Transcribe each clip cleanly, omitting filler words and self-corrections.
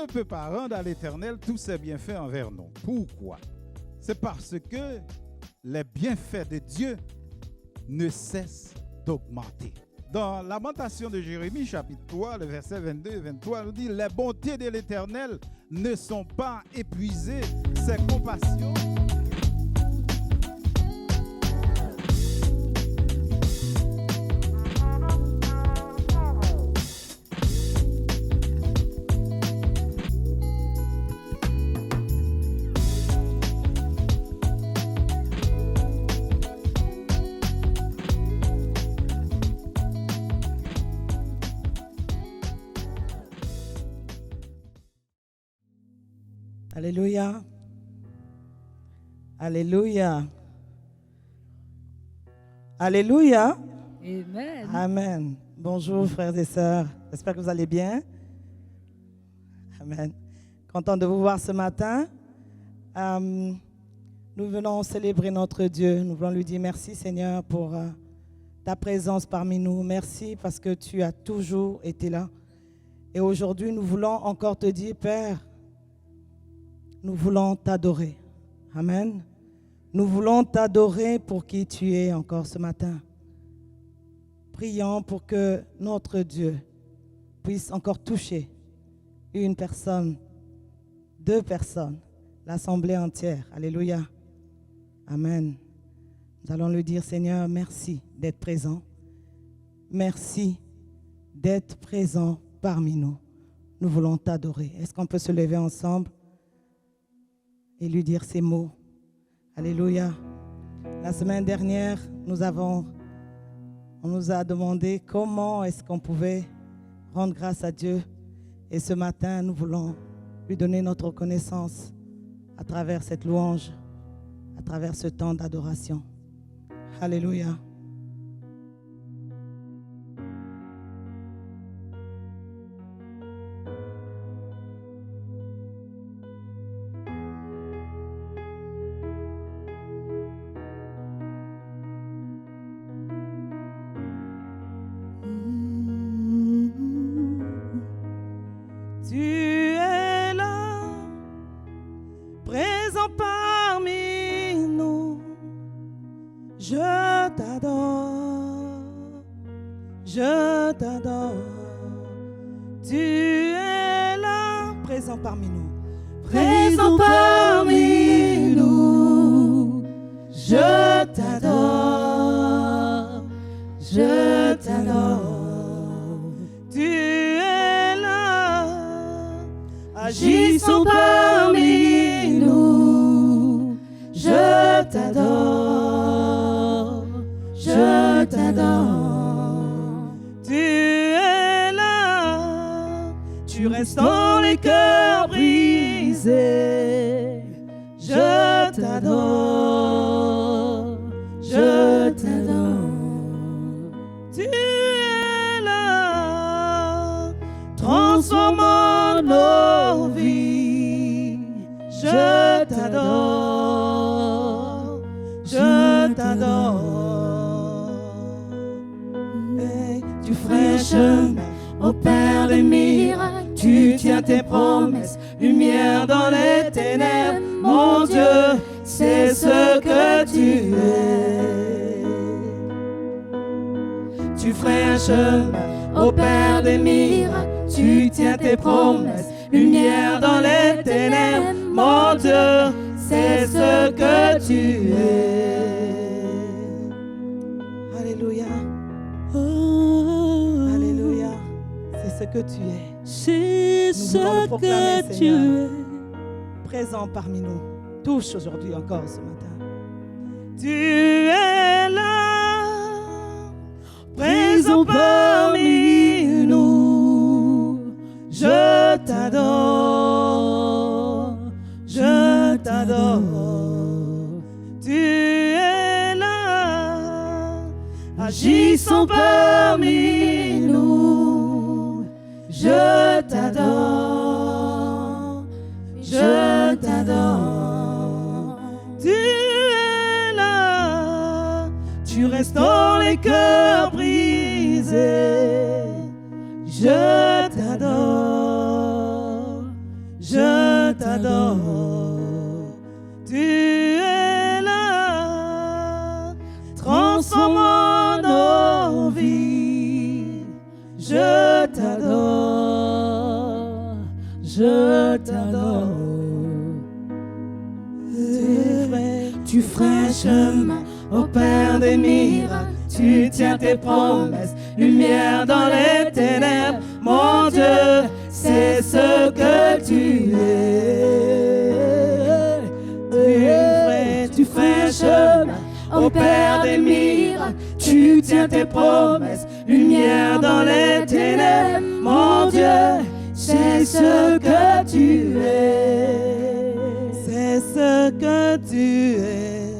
ne peut pas rendre à l'Éternel tous ses bienfaits envers nous. Pourquoi? C'est parce que les bienfaits de Dieu ne cessent d'augmenter. Dans Lamentation de Jérémie, chapitre 3, le verset 22 et 23, nous dit « Les bontés de l'Éternel ne sont pas épuisées, ses compassions... » Alléluia. Alléluia. Alléluia. Amen. Amen. Bonjour frères et sœurs. J'espère que vous allez bien. Amen. Content de vous voir ce matin. Nous venons célébrer notre Dieu. Nous voulons lui dire merci Seigneur pour ta présence parmi nous. Merci parce que tu as toujours été là. Et aujourd'hui, nous voulons encore te dire, Père, nous voulons t'adorer. Amen. Nous voulons t'adorer pour qui tu es encore ce matin. Prions pour que notre Dieu puisse encore toucher une personne, 2 personnes, l'assemblée entière. Alléluia. Amen. Nous allons lui dire, Seigneur, merci d'être présent. Merci d'être présent parmi nous. Nous voulons t'adorer. Est-ce qu'on peut se lever ensemble et lui dire ces mots? Alléluia. La semaine dernière, on nous a demandé comment est-ce qu'on pouvait rendre grâce à Dieu. Et ce matin, nous voulons lui donner notre reconnaissance à travers cette louange, à travers ce temps d'adoration. Alléluia. Tu es là, présent parmi nous. Je t'adore, je t'adore. Tu es là, présent parmi nous. Présent parmi nous, je t'adore, je t'adore. Tu es là, Agissons parmi nous, je t'adore, je t'adore. Tu es là, tu restes dans les cœurs brisés. Je t'adore, je t'adore. Tu es là, transformant nos vies. Je t'adore, je t'adore. Hey, tu ferais un chemin Ô Père des miracles, tu tiens tes promesses, lumière dans les ténèbres. Mon Dieu, c'est ce que tu es. Tu ferais un chemin, ô Père des miracles, tu tiens tes promesses, lumière dans les ténèbres. Mon Dieu, c'est ce que tu es. Alléluia. Alléluia. C'est ce que tu es. c'est Nous voulons le ce proclamer, que tu Seigneur. es. Présent parmi nous. Touche aujourd'hui encore ce matin. Tu es là, présent parmi nous. Je t'adore, je t'adore. Tu es là, agissons parmi nous. Je t'adore, je t'adore. Tu es là, tu restes dans les cœurs brisés. Je t'adore, t'adore. Tu es là, transformant nos vies. Je t'adore, je t'adore. Tu ferais un chemin au Père des miracles. Tu tiens tes promesses, lumière dans les ténèbres. Mon Dieu, c'est ce que tu es. Tu ferais un chemin au Père des miracles. Tu tiens tes promesses, lumière dans les ténèbres. Mon Dieu, c'est ce que tu es. C'est ce que tu es.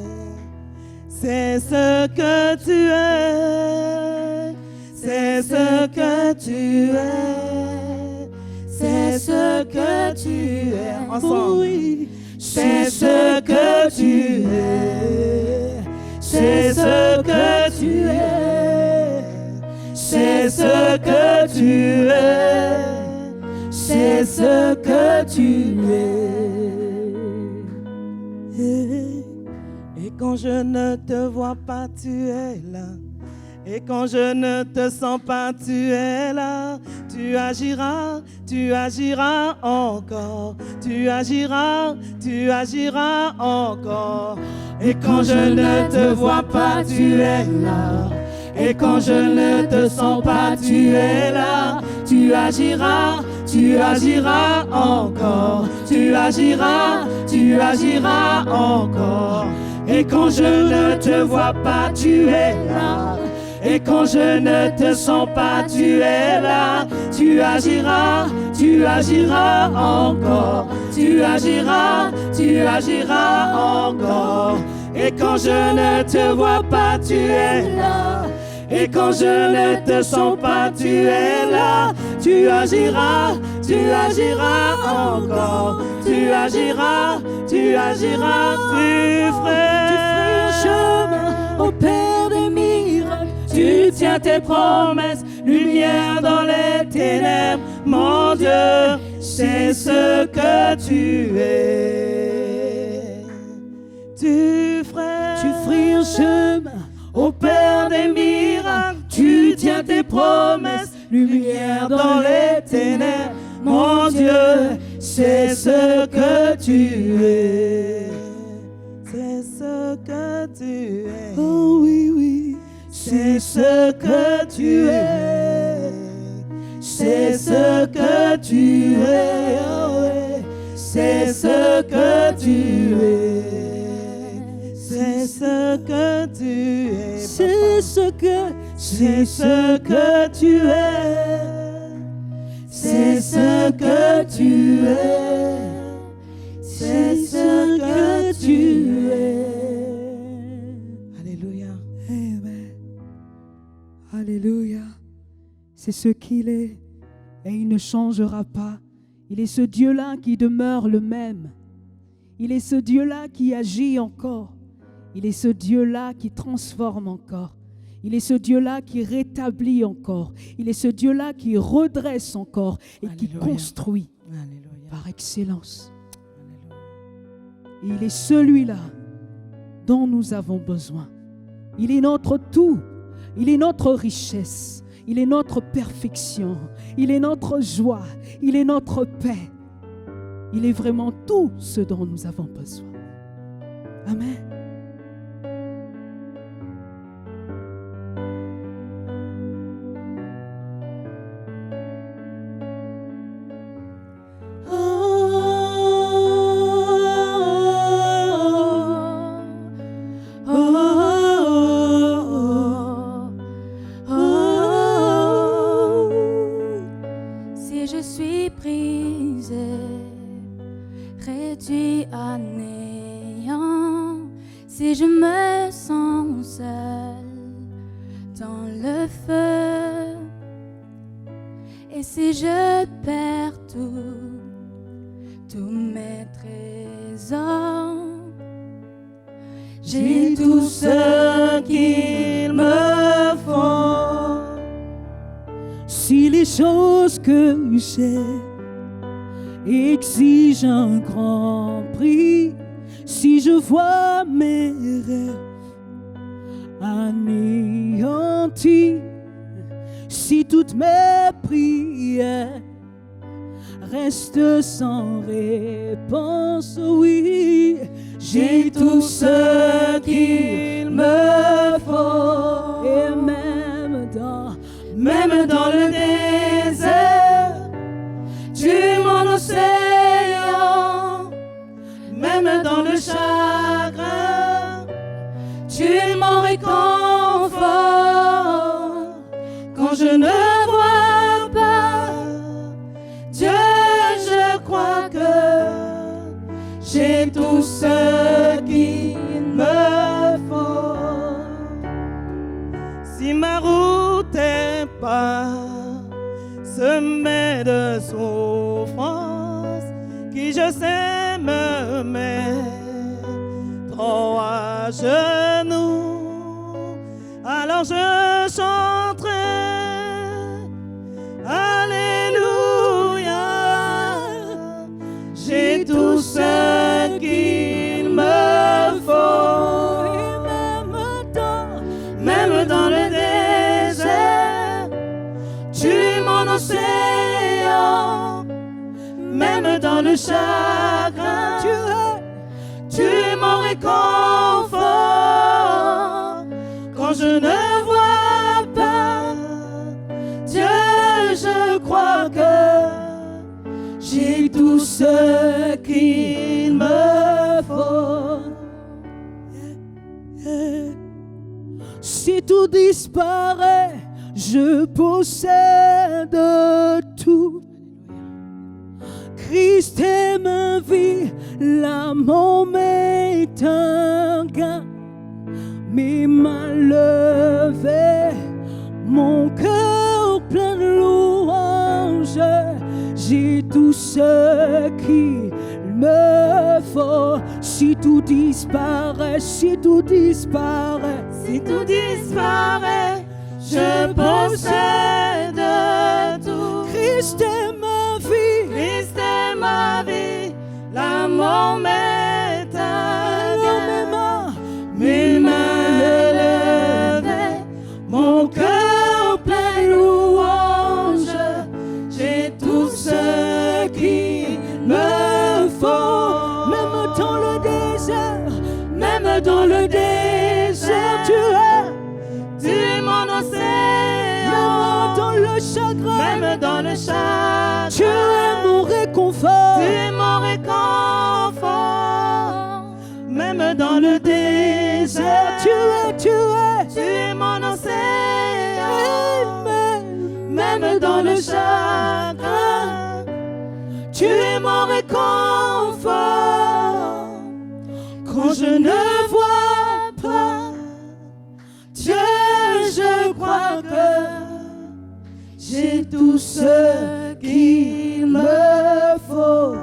C'est ce que tu es. C'est ce que tu es. C'est ce que tu es. Ensemble. Oui. C'est ce que tu es. C'est ce que tu es. C'est ce que tu es. C'est ce que tu es. Et quand je ne te vois pas, tu es là. Et quand je ne te sens pas, tu es là. Tu agiras encore. Tu agiras encore. Et quand je ne te vois pas, tu es là. Et quand je ne te sens pas, tu es là. Tu agiras encore. Tu agiras encore. Et quand je ne te vois pas, tu es là. Et quand je ne te sens pas, tu es là. Tu agiras encore. Tu agiras encore. Et quand je ne te vois pas, tu es là. Et quand je ne te sens pas, tu es là. Tu agiras encore. Tu agiras, tu ferais un chemin au Père des miracles. Tu tiens tes promesses, lumière dans les ténèbres. Mon Dieu, c'est ce que tu es. Tu ferais un chemin au Père des miracles. Tu tiens tes promesses, lumière dans les ténèbres. Mon Dieu, c'est ce que tu es. C'est ce que tu es. Oh oui, oui. C'est ce que tu es. C'est ce que tu es. Oh oui. C'est ce que tu es. C'est ce que tu es. C'est ce que tu es. C'est ce que tu es. C'est ce que tu es. Alléluia. Amen. Alléluia. C'est ce qu'il est et il ne changera pas. Il est ce Dieu-là qui demeure le même. Il est ce Dieu-là qui agit encore. Il est ce Dieu-là qui transforme encore. Il est ce Dieu-là qui rétablit encore. Il est ce Dieu-là qui redresse encore et Alléluia. qui construit Alléluia. par excellence. Et il est celui-là dont nous avons besoin. Il est notre tout. Il est notre richesse. Il est notre perfection. Il est notre joie. Il est notre paix. Il est vraiment tout ce dont nous avons besoin. Amen. Si je suis brisée, réduit à néant, si je me sens seule dans le feu, et si je perds tous mes trésors, J'ai tout ce qu'il me faut. Si les choses que j'ai exige un grand prix. Si je vois mes rêves anéantis, si toutes mes prières restent sans réponse, oui, j'ai tout ce qu'il me faut. Et même dans le désert, tu es mon océan. Même dans le chagrin, tu es mon réconfort. Quand je ne vois pas Dieu, je crois que j'ai tout ce qu'il me faut. Si ma route est parsemée de souffrance, qui je sais me met trop à genoux, alors je chanterai Alléluia. J'ai tout ce qu'il me faut. Et même dans le désert, tu es mon océan. Même dans le chagrin, tu es mon réconfort. Quand je ne vois pas Dieu, je crois que j'ai tout ce qu'il me faut. Si tout disparaît, je possède tout. Christ est ma vie, la mort m'est un gain. Mes mains levées, mon cœur plein de louanges, j'ai tout ce qu'il me faut. Si tout disparaît, si tout disparaît, si tout disparaît, je possède tout. Christ est ma vie, Christ est ma vie, la mort m'est un gain. Mes mains levées, mon cœur plein de louanges, j'ai tout ce qu'il me faut. Même dans le désert, même dans le désert, tu es mon océan. Même dans le chagrin, même dans le chagrin, tu es mon réconfort. Tu es mon réconfort. Même dans le désert, tu es mon océan. Même dans le chagrin, tu es mon réconfort. Quand je ne vois pas Dieu, je crois que j'ai tout ce qu'il me faut.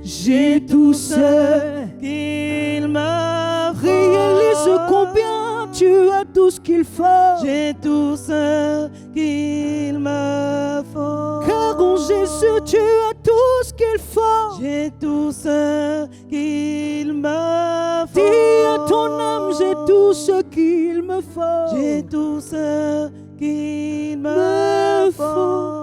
J'ai tout ce qu'il me faut. Réalise combien tu as tout ce qu'il faut. J'ai tout ce qu'il me faut. Car en Jésus tu as tout ce qu'il faut. J'ai tout ce qu'il me faut. Dis à ton âme, j'ai tout ce qu'il me faut. J'ai tout ce qu'il me faut.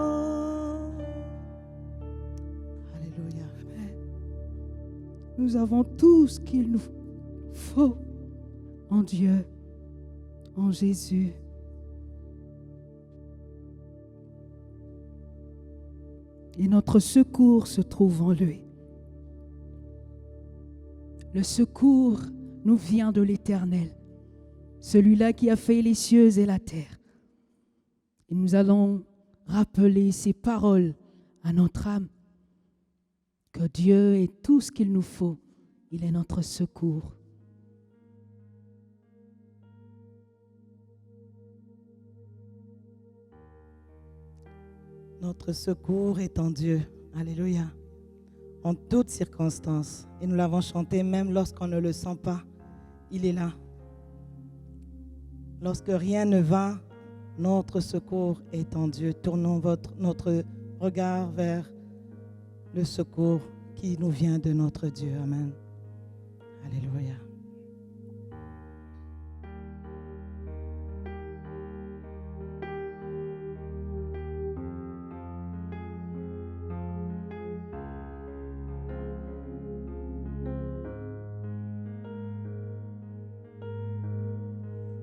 Nous avons tout ce qu'il nous faut en Dieu, en Jésus. Et notre secours se trouve en lui. Le secours nous vient de l'Éternel, celui-là qui a fait les cieux et la terre. Et nous allons rappeler ces paroles à notre âme. Que Dieu est tout ce qu'il nous faut. Il est notre secours. Notre secours est en Dieu. Alléluia. En toutes circonstances. Et nous l'avons chanté même lorsqu'on ne le sent pas. Il est là. Lorsque rien ne va, notre secours est en Dieu. Tournons notre regard vers le secours qui nous vient de notre Dieu. Amen. Alléluia.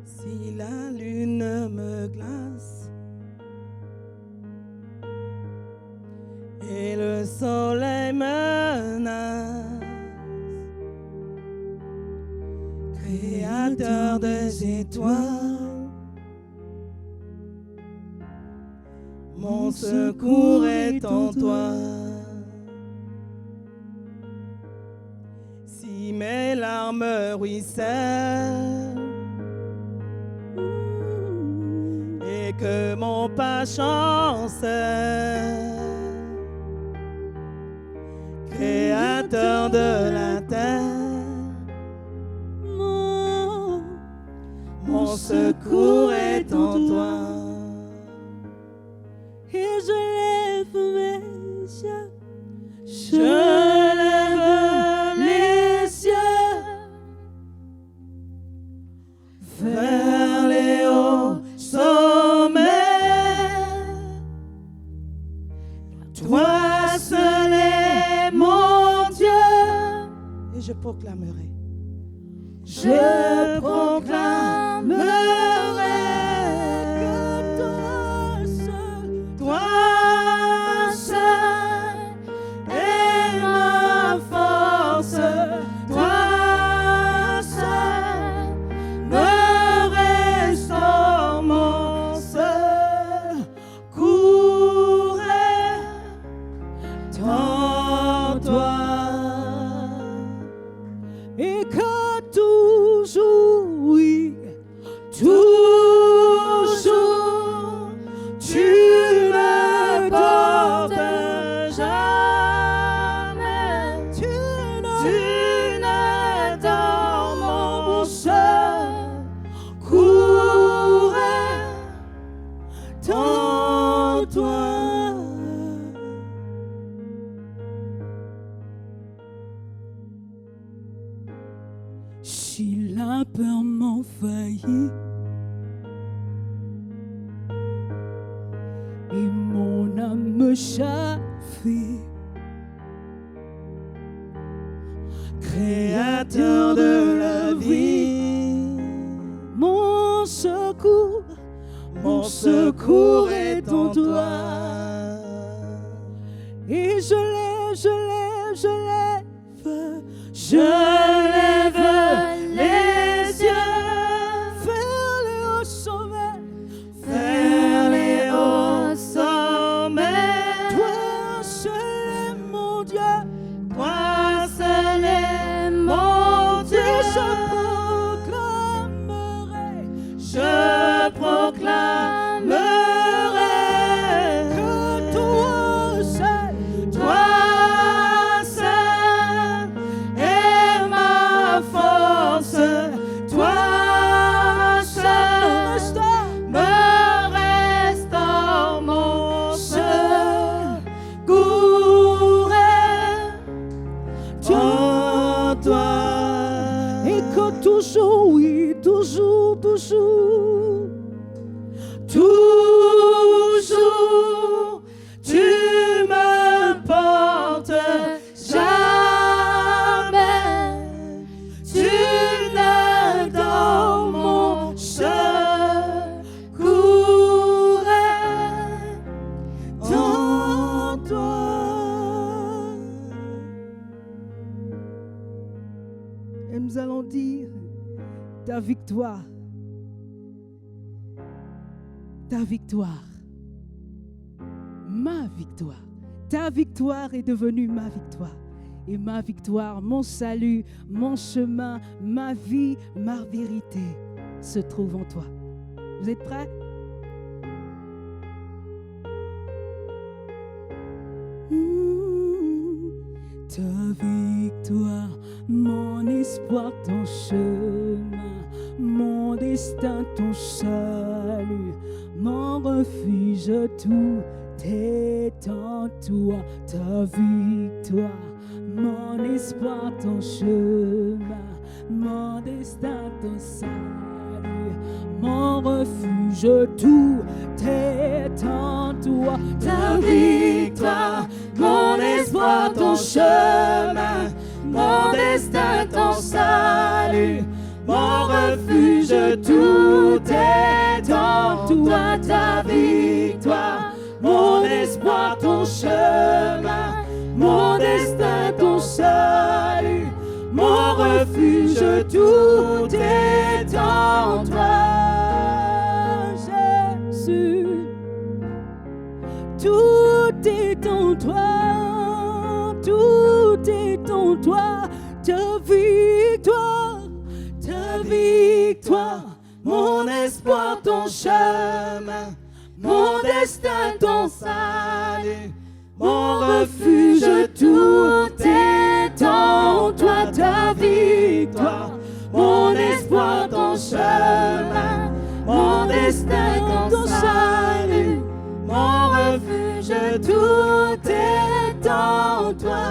Si la lune me glace et le soleil menace, Créateur des étoiles, mon secours est en toi. Si mes larmes ruissellent et que mon pas chancelle, Créateur de la terre, mon secours est en toi. Et je lève mes yeux, je lève les yeux vers les hauts sommets. Toi seul est mon Dieu. Et je proclamerai. Je proclamerai que toi seul est ma force, toi seul me restaure mon secours est en toi. Et que toujours, oui, toujours, tu ne portes jamais, tu ne dors mon secours est en toi. Si la peur m'envahit et mon âme me chafouine, Créateur de la vie, mon secours est en toi. Et je lève les yeux vers les hauts sommets, vers les hauts sommets. Toi seul est mon Dieu, toi seul est mon Dieu. Je proclamerai que toi seul est ma force, toi seul me restaure mon secours est en toi. Et que toujours, oui, toujours, tu me portes jamais, tu ne dors mon secours est en toi. Et nous allons dire ta victoire. Ta victoire, ma victoire, ta victoire est devenue ma victoire. Et ma victoire, mon salut, mon chemin, ma vie, ma vérité se trouve en toi. Vous êtes prêts? Ta victoire, mon espoir, ton chemin, mon destin, ton salut, mon refuge, tout est en toi, ta victoire, mon espoir, ton chemin, mon destin, ton salut, mon refuge, tout est en toi, ta victoire, mon espoir, ton chemin, mon destin, ton salut, mon refuge, tout est en toi, ta victoire, mon espoir, ton chemin, mon destin, ton salut, mon refuge, tout est en toi, Jésus. Tout est en toi, tout est en toi, ta victoire, mon espoir, ton chemin, mon destin, ton salut, mon refuge, tout est en toi, ta victoire, mon espoir, ton chemin, mon destin, ton salut, mon refuge, tout est en toi.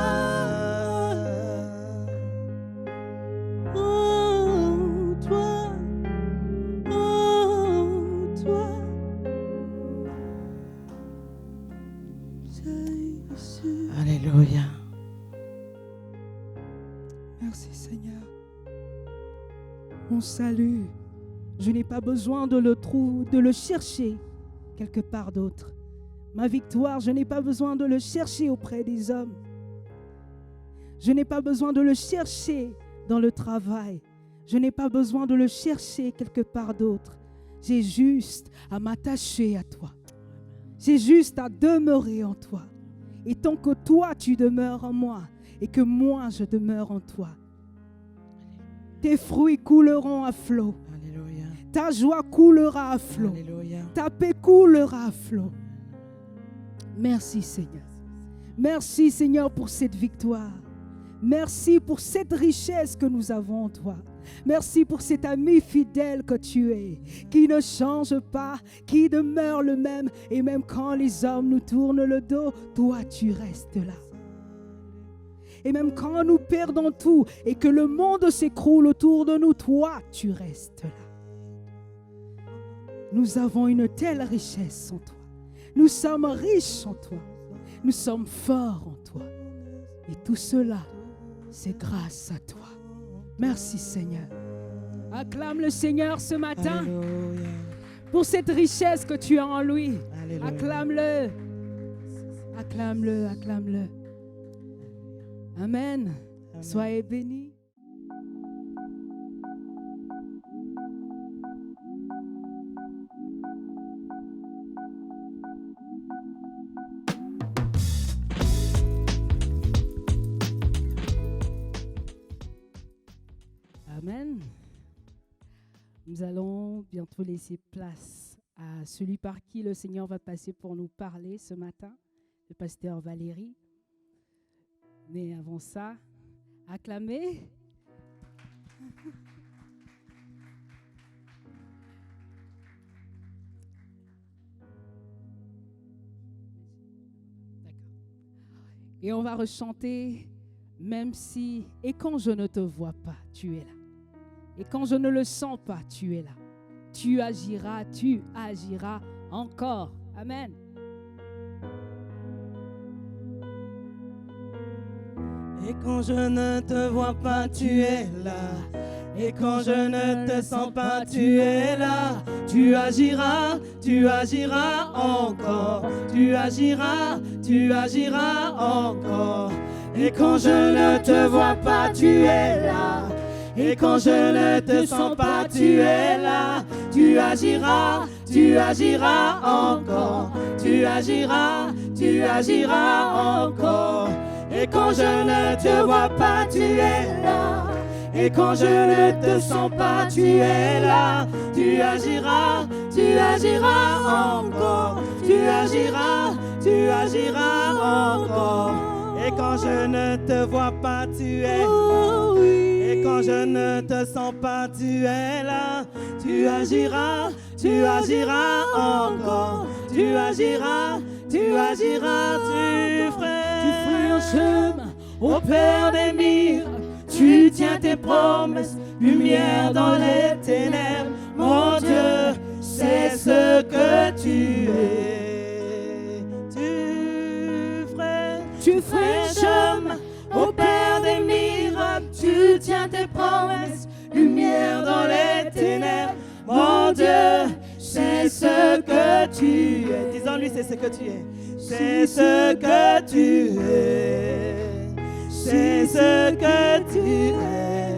Alléluia. Merci Seigneur. Mon salut, je n'ai pas besoin de le chercher quelque part d'autre. Ma victoire, je n'ai pas besoin de le chercher auprès des hommes. Je n'ai pas besoin de le chercher dans le travail. Je n'ai pas besoin de le chercher quelque part d'autre. J'ai juste à m'attacher à toi. J'ai juste à demeurer en toi. Et tant que toi, tu demeures en moi et que moi, je demeure en toi, tes fruits couleront à flot. Alléluia. Ta joie coulera à flot. Alléluia. Ta paix coulera à flot. Merci Seigneur. Merci Seigneur pour cette victoire. Merci pour cette richesse que nous avons en toi. Merci pour cet ami fidèle que tu es, qui ne change pas, qui demeure le même. Et même quand les hommes nous tournent le dos, toi tu restes là. Et même quand nous perdons tout et que le monde s'écroule autour de nous, toi tu restes là. Nous avons une telle richesse en toi. Nous sommes riches en toi. Nous sommes forts en toi. Et tout cela, c'est grâce à toi. Merci Seigneur. Acclame le Seigneur ce matin. Alléluia. Pour cette richesse que tu as en lui. Alléluia. Acclame-le. Acclame-le, acclame-le. Amen. Amen. Soyez bénis. Amen. Nous allons bientôt laisser place à celui par qui le Seigneur va passer pour nous parler ce matin, le pasteur Valérie. Mais avant ça, acclamez. D'accord. Et on va rechanter, même si, et quand je ne te vois pas, tu es là. Et quand je ne le sens pas, tu es là. Tu agiras encore. Amen. Et quand je ne te vois pas, tu es là. Et quand je ne te sens pas, tu es là. Tu agiras encore. Tu agiras encore. Et quand je ne te vois pas, tu es là. Et quand je ne te sens pas, tu es là. Tu agiras encore. Tu agiras encore. Et quand je ne te vois pas, tu es là. Et quand je ne te sens pas, tu es là. Tu agiras encore. Tu agiras encore. Et quand je ne te vois pas, tu es là. Et quand je ne te sens pas, tu es là. Tu agiras encore. Tu agiras tu agiras, tu ferais un chemin au Père des miracles. Tu tiens tes promesses, lumière dans les ténèbres. Mon Dieu, c'est ce que tu es. Tu ferais chemin au Père des miracles. Tu tiens tes promesses, lumière dans les ténèbres. Mon Dieu, c'est ce que tu es. Disons-lui, c'est ce que tu es. C'est ce que tu es. C'est ce que tu es.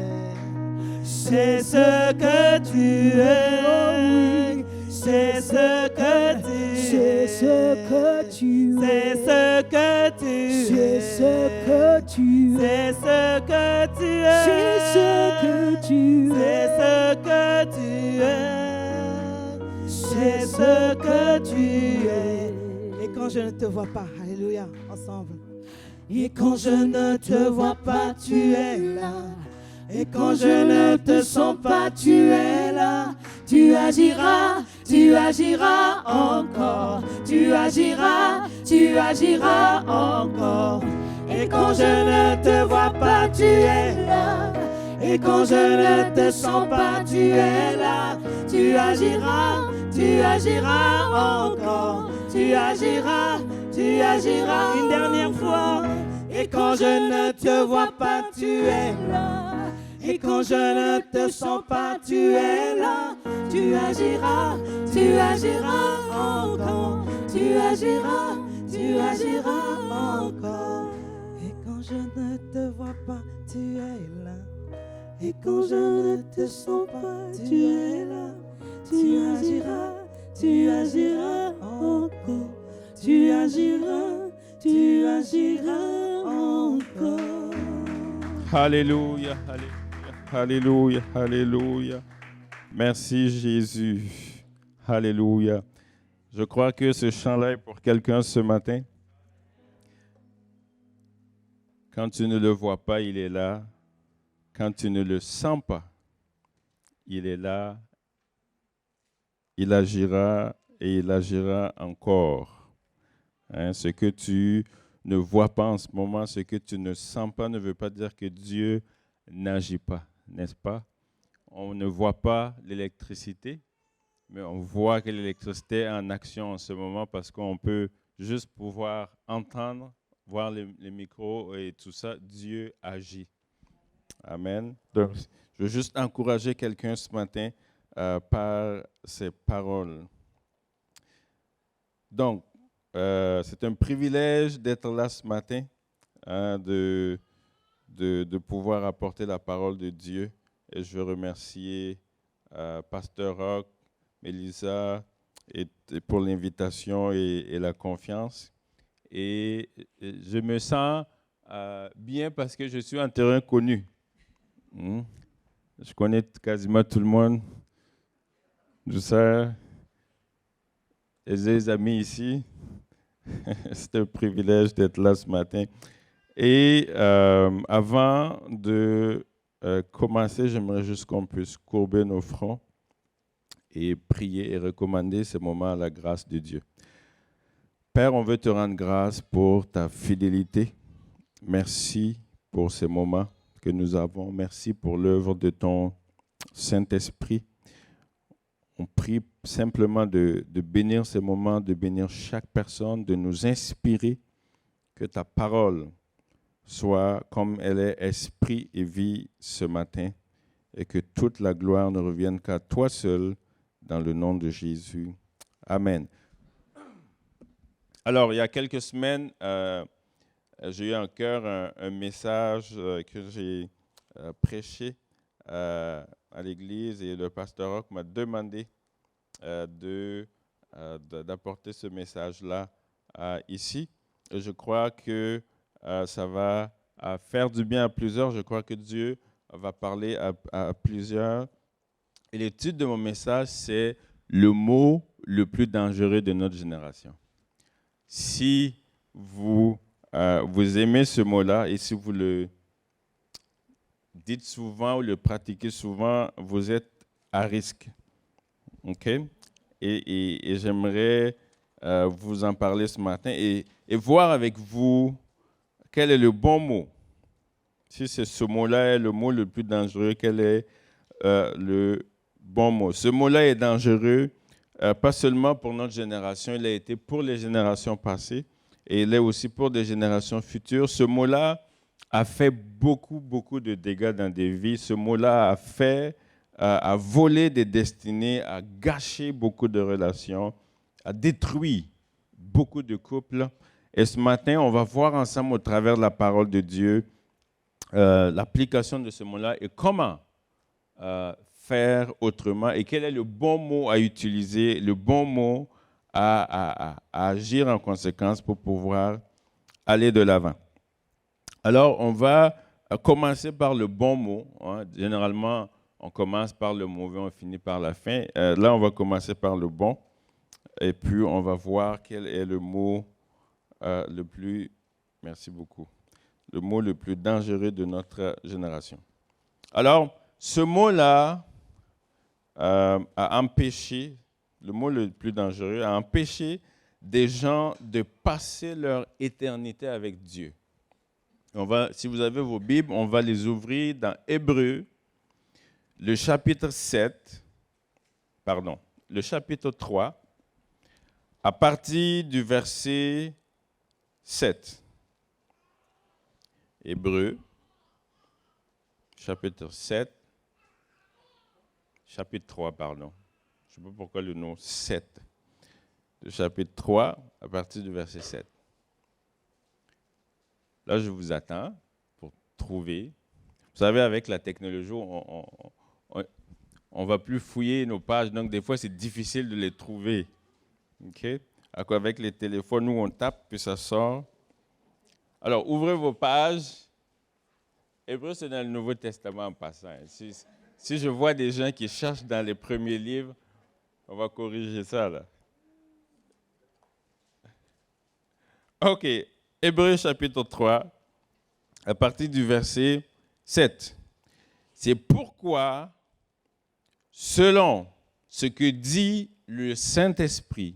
C'est ce que tu es. C'est ce que tu es. C'est ce que tu es. C'est ce que tu es. C'est ce que tu es. C'est ce que tu es. C'est ce que tu es. C'est ce que tu es. Et quand je ne te vois pas, alléluia, ensemble. Et quand je ne te vois pas, tu es là. Et quand je ne te sens pas, tu es là. Tu agiras encore. Tu agiras encore. Et quand je ne te vois pas, tu es là. Et quand je ne te sens pas, tu es là. Tu agiras encore. Tu agiras une dernière fois. Et quand je ne te vois pas, tu es là. Et quand je ne te sens pas, tu es là. Tu agiras encore. Tu agiras encore. Et quand je ne te vois pas, tu es là. Et quand je ne te sens pas, tu es là. Tu agiras encore. Tu agiras encore. Alléluia, alléluia, alléluia, alléluia. Merci Jésus. Alléluia. Je crois que ce chant-là est pour quelqu'un ce matin. Quand tu ne le vois pas, il est là. Quand tu ne le sens pas, il est là. Il agira et il agira encore. Ce que tu ne vois pas en ce moment, ce que tu ne sens pas ne veut pas dire que Dieu n'agit pas, n'est-ce pas? On ne voit pas l'électricité, mais on voit que l'électricité est en action en ce moment parce qu'on peut juste pouvoir entendre, voir les micros et tout ça. Dieu agit. Amen. Donc, je veux juste encourager quelqu'un ce matin par ces paroles. Donc, c'est un privilège d'être là ce matin, de pouvoir apporter la parole de Dieu. Et je veux remercier Pasteur Roch, Mélissa, et pour l'invitation et la confiance. Et je me sens bien parce que je suis en terrain connu. Je connais quasiment tout le monde. Je sais, les amis ici. C'est un privilège d'être là ce matin. Et avant de commencer, j'aimerais juste qu'on puisse courber nos fronts et prier et recommander ce moment à la grâce de Dieu. Père, on veut te rendre grâce pour ta fidélité. Merci pour ces moments que nous avons. Merci pour l'œuvre de ton Saint-Esprit. On prie simplement de bénir ces moments, de bénir chaque personne, de nous inspirer, que ta parole soit comme elle est esprit et vie ce matin, et que toute la gloire ne revienne qu'à toi seul, dans le nom de Jésus. Amen. Alors, il y a quelques semaines, j'ai eu en cœur un message que j'ai prêché à l'église, et le pasteur Roch m'a demandé d'apporter ce message-là ici. Et je crois que ça va faire du bien à plusieurs. Je crois que Dieu va parler à plusieurs. Et le titre de mon message, c'est « Le mot le plus dangereux de notre génération ». Si vous aimez ce mot-là et si vous le dites souvent ou le pratiquez souvent, vous êtes à risque. OK? Et j'aimerais vous en parler ce matin et voir avec vous quel est le bon mot. Si ce mot-là est le mot le plus dangereux, quel est le bon mot? Ce mot-là est dangereux, pas seulement pour notre génération, il a été pour les générations passées et il est aussi pour des générations futures. Ce mot-là a fait beaucoup, beaucoup de dégâts dans des vies. Ce mot-là a volé des destinées, a gâché beaucoup de relations, a détruit beaucoup de couples. Et ce matin, on va voir ensemble au travers de la parole de Dieu l'application de ce mot-là et comment faire autrement et quel est le bon mot à utiliser, le bon mot à agir en conséquence pour pouvoir aller de l'avant. Alors, on va commencer par le bon mot. Hein. Généralement, on commence par le mauvais, on finit par la fin. Là, on va commencer par le bon. Et puis, on va voir quel est le mot le plus... Merci beaucoup. Le mot le plus dangereux de notre génération. Alors, ce mot-là a empêché, le mot le plus dangereux, a empêché des gens de passer leur éternité avec Dieu. Si vous avez vos Bibles, on va les ouvrir dans Hébreux, le chapitre 3, à partir du verset 7. Hébreux, chapitre 3, pardon. Je ne sais pas pourquoi le nom 7. Le chapitre 3, à partir du verset 7. Là, je vous attends pour trouver. Vous savez, avec la technologie, on ne va plus fouiller nos pages, donc des fois, c'est difficile de les trouver. Okay? Avec les téléphones, nous, on tape, puis ça sort. Alors, ouvrez vos pages. Hébreu, c'est dans le Nouveau Testament en passant. Si je vois des gens qui cherchent dans les premiers livres, on va corriger ça, là. OK. Hébreu, chapitre 3, à partir du verset 7. C'est pourquoi, selon ce que dit le Saint-Esprit,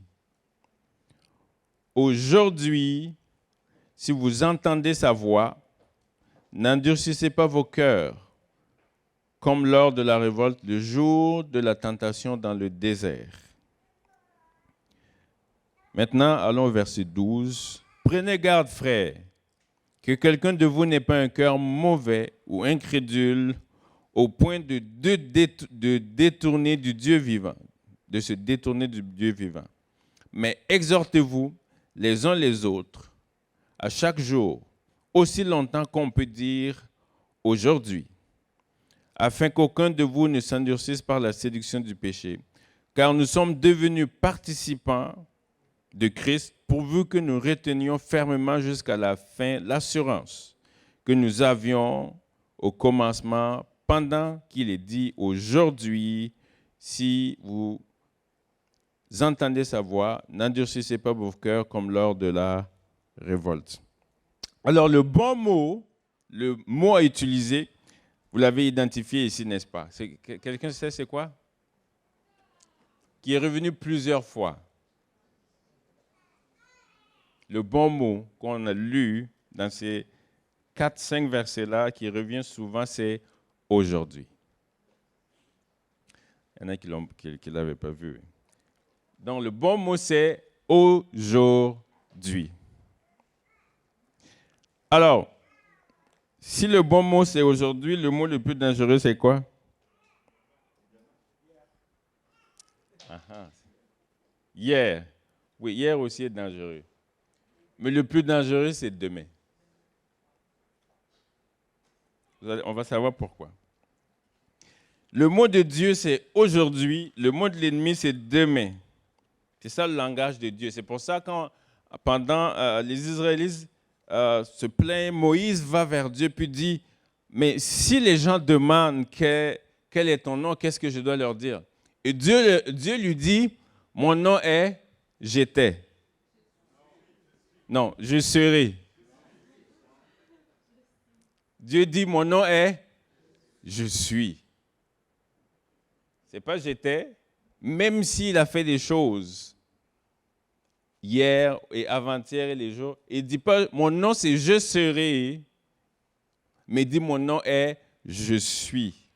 aujourd'hui, si vous entendez sa voix, n'endurcissez pas vos cœurs, comme lors de la révolte, le jour de la tentation dans le désert. Maintenant, allons au verset 12. Prenez garde, frères, que quelqu'un de vous n'ait pas un cœur mauvais ou incrédule au point de détourner du Dieu vivant, de se détourner du Dieu vivant. Mais exhortez-vous les uns les autres à chaque jour, aussi longtemps qu'on peut dire aujourd'hui, afin qu'aucun de vous ne s'endurcisse par la séduction du péché, car nous sommes devenus participants de Christ, pourvu que nous retenions fermement jusqu'à la fin l'assurance que nous avions au commencement, pendant qu'il est dit aujourd'hui, si vous entendez sa voix, n'endurcissez pas vos cœurs comme lors de la révolte. Alors, le bon mot, le mot à utiliser, vous l'avez identifié ici, n'est-ce pas? Quelqu'un sait c'est quoi? Qui est revenu plusieurs fois. Le bon mot qu'on a lu dans ces 4-5 versets-là, qui revient souvent, c'est « aujourd'hui ». Il y en a qui ne l'avaient pas vu. Donc, le bon mot, c'est « aujourd'hui ». Alors, si le bon mot, c'est « aujourd'hui », le mot le plus dangereux, c'est quoi? Hier. Oui, hier aussi est dangereux. Mais le plus dangereux, c'est demain. On va savoir pourquoi. Le mot de Dieu, c'est aujourd'hui. Le mot de l'ennemi, c'est demain. C'est ça le langage de Dieu. C'est pour ça que pendant les Israélites se plaignent, Moïse va vers Dieu puis dit, mais si les gens demandent quel est ton nom, qu'est-ce que je dois leur dire? Et Dieu lui dit, mon nom est j'étais. Non, je serai. Dieu dit, mon nom est je suis. Ce n'est pas j'étais, même s'il a fait des choses hier et avant-hier et les jours. Il ne dit pas mon nom c'est je serai, mais il dit mon nom est je suis.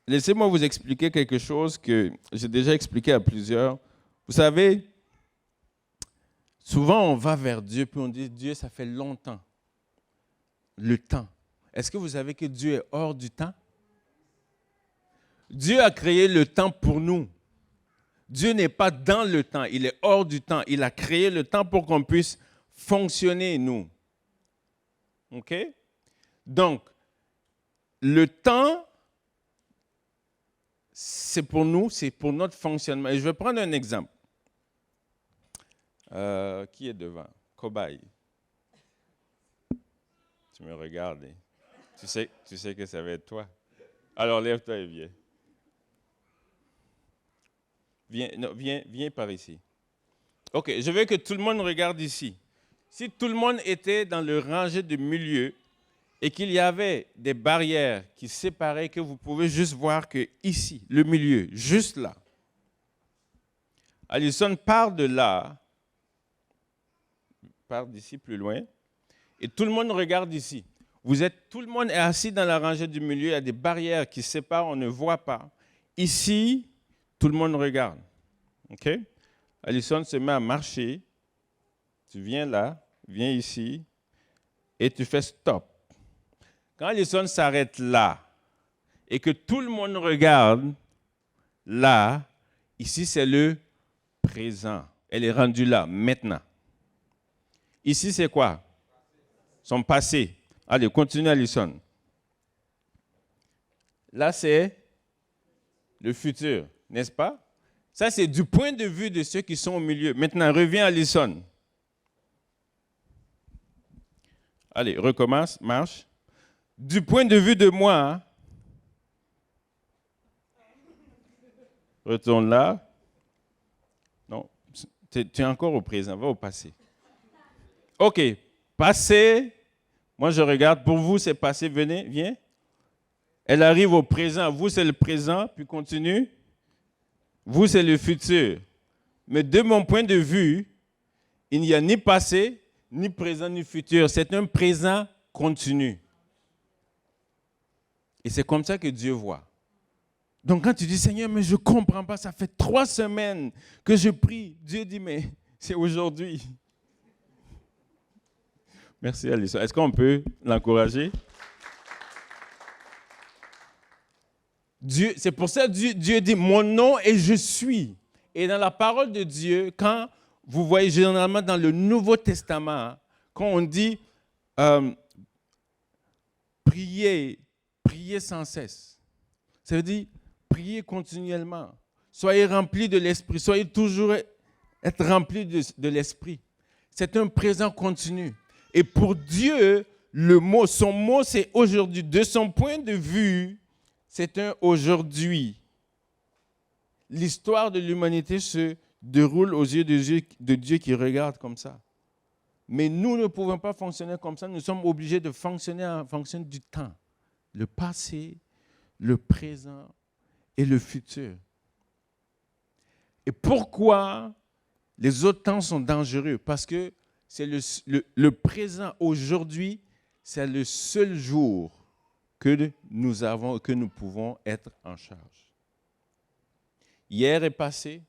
Laissez-moi vous expliquer quelque chose que j'ai déjà expliqué à plusieurs. Vous savez, souvent on va vers Dieu puis on dit Dieu, ça fait longtemps. Le temps. Est-ce que vous savez que Dieu est hors du temps? Dieu a créé le temps pour nous. Dieu n'est pas dans le temps, il est hors du temps. Il a créé le temps pour qu'on puisse fonctionner, nous. OK? Donc, le temps, c'est pour nous, c'est pour notre fonctionnement. Et je vais prendre un exemple. Qui est devant? Cobaye. Tu me regardes. Tu sais que ça va être toi. Alors, lève-toi et viens. Viens par ici. OK, je veux que tout le monde regarde ici. Si tout le monde était dans le rangée de milieu et qu'il y avait des barrières qui séparaient, que vous pouvez juste voir que ici, le milieu, juste là. Alison part de là, part d'ici plus loin, et tout le monde regarde ici. Tout le monde est assis dans la rangée du milieu, il y a des barrières qui séparent, on ne voit pas. Ici, tout le monde regarde. OK? Alison se met à marcher. Tu viens là, viens ici, et tu fais stop. Quand Alison s'arrête là, et que tout le monde regarde là, ici c'est le présent. Elle est rendue là, maintenant. Ici c'est quoi? Son passé. Allez, continue Alison. Là c'est le futur, n'est-ce pas? Ça, c'est du point de vue de ceux qui sont au milieu. Maintenant, reviens Alison. Allez, recommence, marche. Du point de vue de moi, hein? Retourne là. Non, tu es encore au présent, va au passé. OK, passé. Moi, je regarde. Pour vous, c'est passé. Venez, viens. Elle arrive au présent. Vous, c'est le présent, puis continue. Vous, c'est le futur. Mais de mon point de vue, il n'y a ni passé, ni présent, ni futur. C'est un présent continu. Et c'est comme ça que Dieu voit. Donc quand tu dis, Seigneur, mais je ne comprends pas, ça fait 3 semaines que je prie. Dieu dit, mais c'est aujourd'hui. Merci, Alissa. Est-ce qu'on peut l'encourager? C'est pour ça que Dieu dit, mon nom est je suis. Et dans la parole de Dieu, quand vous voyez généralement dans le Nouveau Testament, quand on dit priez sans cesse, ça veut dire priez continuellement. Soyez remplis de l'Esprit, soyez toujours être remplis de l'Esprit. C'est un présent continu. Et pour Dieu, son mot c'est aujourd'hui. De son point de vue, c'est un aujourd'hui. L'histoire de l'humanité se déroule aux yeux de Dieu qui regarde comme ça. Mais nous ne pouvons pas fonctionner comme ça. Nous sommes obligés de fonctionner en fonction du temps. Le passé, le présent et le futur. Et pourquoi les autres temps sont dangereux? Parce que c'est le présent aujourd'hui, c'est le seul jour que nous avons, que nous pouvons être en charge. Hier est passé,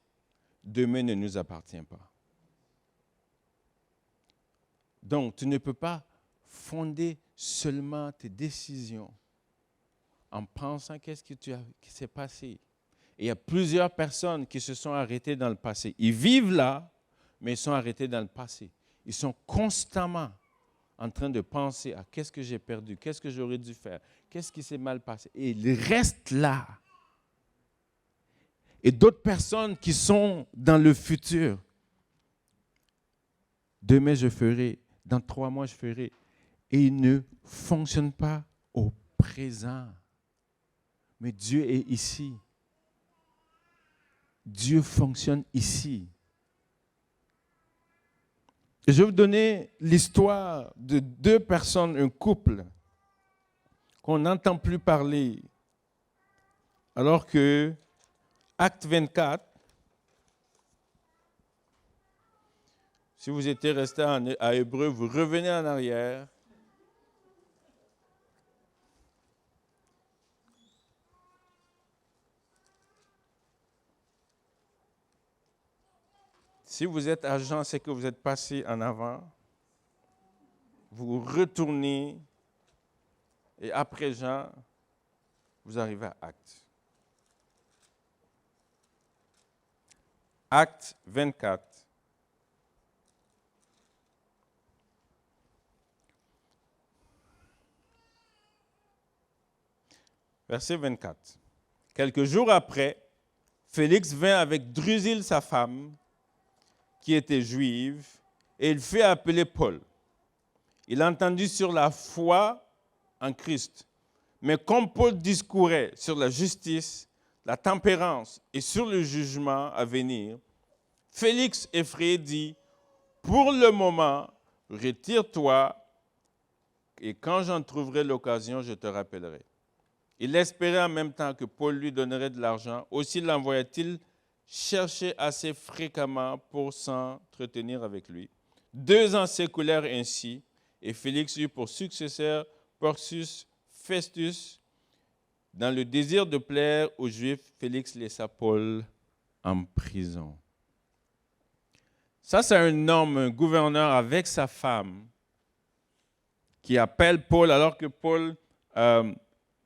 demain ne nous appartient pas. Donc, tu ne peux pas fonder seulement tes décisions en pensant qu'est-ce qui s'est passé. Et il y a plusieurs personnes qui se sont arrêtées dans le passé. Ils vivent là, mais ils sont arrêtés dans le passé. Ils sont constamment en train de penser à qu'est-ce que j'ai perdu, qu'est-ce que j'aurais dû faire, qu'est-ce qui s'est mal passé. Et ils restent là. Et d'autres personnes qui sont dans le futur. Demain, je ferai. Dans 3 mois, je ferai. Et ils ne fonctionnent pas au présent. Mais Dieu est ici. Dieu fonctionne ici. Et je vais vous donner l'histoire de 2 personnes, un couple, qu'on n'entend plus parler. Alors que Acte 24, Si vous étiez resté à Hébreu, vous revenez en arrière. Si vous êtes à Jean, c'est que vous êtes passé en avant. Vous retournez. Et après Jean, vous arrivez à Actes. Actes 24. Verset 24. Quelques jours après, Félix vint avec Drusille, sa femme, qui était juive, et il fit appeler Paul. Il entendit sur la foi en Christ. Mais comme Paul discourait sur la justice, la tempérance et sur le jugement à venir, Félix, effrayé, dit, « Pour le moment, retire-toi, et quand j'en trouverai l'occasion, je te rappellerai. » Il espérait en même temps que Paul lui donnerait de l'argent. Aussi l'envoya-t-il chercher assez fréquemment pour s'entretenir avec lui. 2 ans s'écoulèrent ainsi, et Félix eut pour successeur Porcius Festus. Dans le désir de plaire aux Juifs, Félix laissa Paul en prison. Ça, c'est un homme, un gouverneur avec sa femme, qui appelle Paul alors que Paul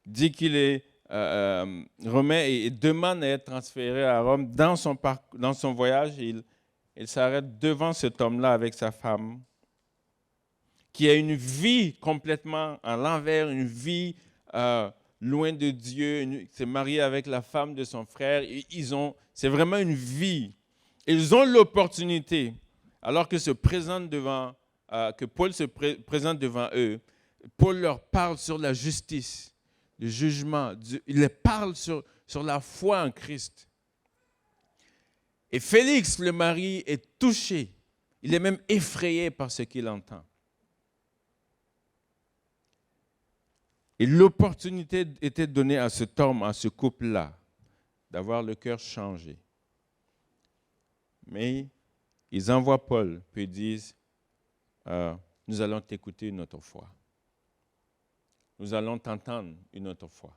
dit qu'il est romain et demande à être transféré à Rome. Dans son voyage, il s'arrête devant cet homme-là avec sa femme, qui a une vie complètement à l'envers, une vie loin de Dieu. Il s'est marié avec la femme de son frère. C'est vraiment une vie. Ils ont l'opportunité, alors que Paul se présente devant eux, Paul leur parle sur la justice, le jugement. Il leur parle sur la foi en Christ. Et Félix, le mari, est touché. Il est même effrayé par ce qu'il entend. Et l'opportunité était donnée à cet homme, à ce couple-là, d'avoir le cœur changé. Mais ils envoient Paul, puis ils disent, nous allons t'écouter une autre fois. Nous allons t'entendre une autre fois.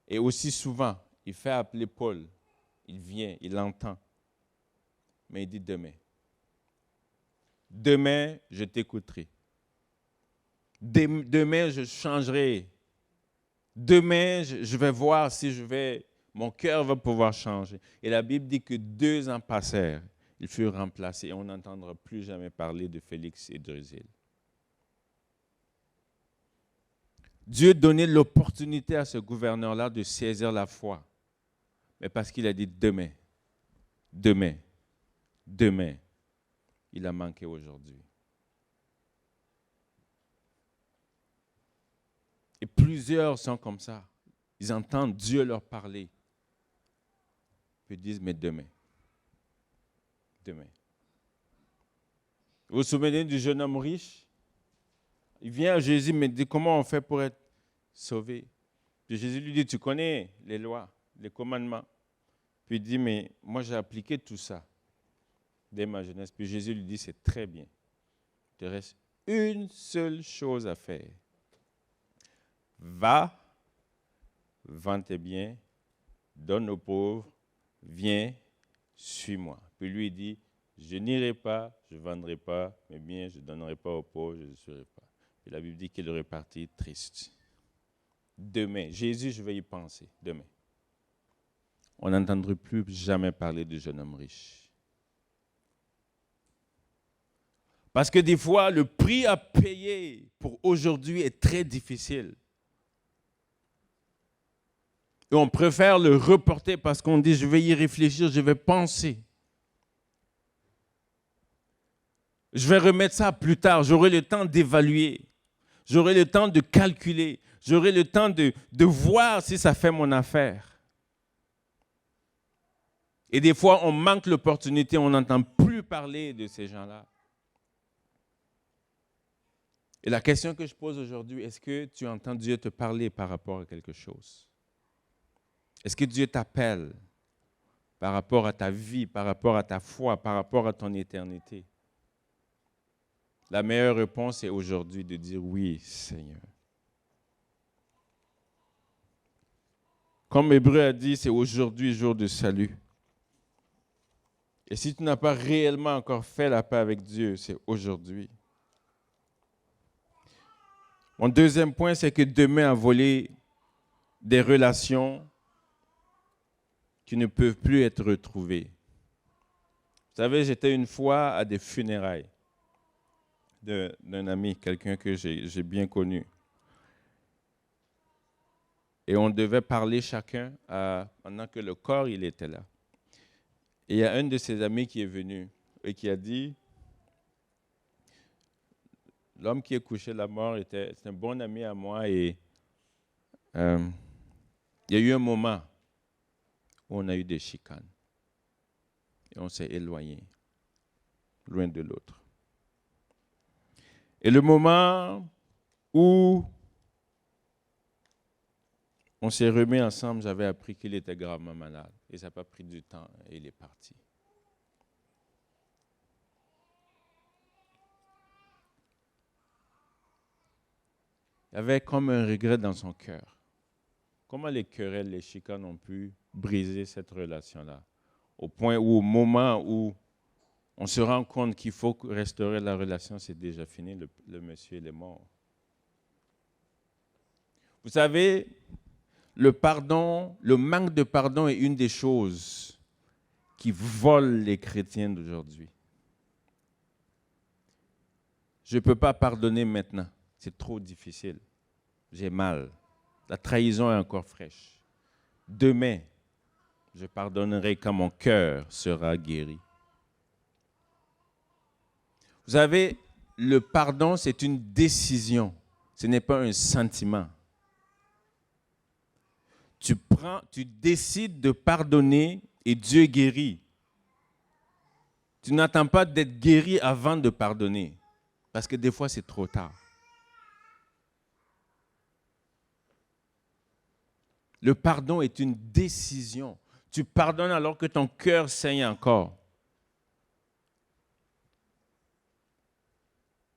Et aussi souvent, il fait appeler Paul. Il vient, il l'entend. Mais il dit demain. Demain, je t'écouterai. Demain, je changerai. Demain, je vais voir si mon cœur va pouvoir changer. Et la Bible dit que 2 ans passèrent. Ils furent remplacés et on n'entendra plus jamais parler de Félix et Drusille. Dieu donnait l'opportunité à ce gouverneur-là de saisir la foi. Mais parce qu'il a dit demain, demain, demain, il a manqué aujourd'hui. Et plusieurs sont comme ça. Ils entendent Dieu leur parler. Puis ils disent, mais demain. Demain. Vous vous souvenez du jeune homme riche? Il vient à Jésus, mais dit, comment on fait pour être sauvé? Puis Jésus lui dit, tu connais les lois, les commandements. Puis il dit, mais moi j'ai appliqué tout ça dès ma jeunesse. Puis Jésus lui dit, c'est très bien. Il te reste une seule chose à faire. Va, vends tes biens, donne aux pauvres, viens, suis-moi. Puis lui, il dit, je n'irai pas, je ne vendrai pas mes biens, je ne donnerai pas aux pauvres, je ne serai pas. Puis la Bible dit qu'il est reparti triste. Demain, Jésus, je vais y penser, demain. On n'entendra plus jamais parler du jeune homme riche. Parce que des fois, le prix à payer pour aujourd'hui est très difficile. Et on préfère le reporter parce qu'on dit, je vais y réfléchir, je vais penser. Je vais remettre ça plus tard, j'aurai le temps d'évaluer, j'aurai le temps de calculer, j'aurai le temps de voir si ça fait mon affaire. Et des fois, on manque l'opportunité, on n'entend plus parler de ces gens-là. Et la question que je pose aujourd'hui, est-ce que tu entends Dieu te parler par rapport à quelque chose? Est-ce que Dieu t'appelle par rapport à ta vie, par rapport à ta foi, par rapport à ton éternité. La meilleure réponse est aujourd'hui de dire oui, Seigneur. Comme Hébreu a dit, c'est aujourd'hui jour de salut. Et si tu n'as pas réellement encore fait la paix avec Dieu, c'est aujourd'hui. Mon deuxième point, c'est que demain a volé des relations qui ne peuvent plus être retrouvées. Vous savez, j'étais une fois à des funérailles d'un ami, quelqu'un que j'ai bien connu. Et on devait parler chacun pendant que le corps, il était là. Et il y a un de ses amis qui est venu et qui a dit, l'homme qui est couché la mort c'est un bon ami à moi et il y a eu un moment où on a eu des chicanes et on s'est éloigné l'un de l'autre. Et le moment où on s'est remis ensemble, j'avais appris qu'il était gravement malade. Et ça n'a pas pris du temps et il est parti. Il y avait comme un regret dans son cœur. Comment les querelles, les chicanes ont pu briser cette relation-là? Au point où, au moment où on se rend compte qu'il faut restaurer la relation, c'est déjà fini, le monsieur il est mort. Vous savez, le pardon, le manque de pardon est une des choses qui volent les chrétiens d'aujourd'hui. Je ne peux pas pardonner maintenant. C'est trop difficile. J'ai mal. La trahison est encore fraîche. Demain, je pardonnerai quand mon cœur sera guéri. Vous savez, le pardon, c'est une décision. Ce n'est pas un sentiment. Tu décides de pardonner et Dieu guérit. Tu n'attends pas d'être guéri avant de pardonner, parce que des fois c'est trop tard. Le pardon est une décision. Tu pardonnes alors que ton cœur saigne encore.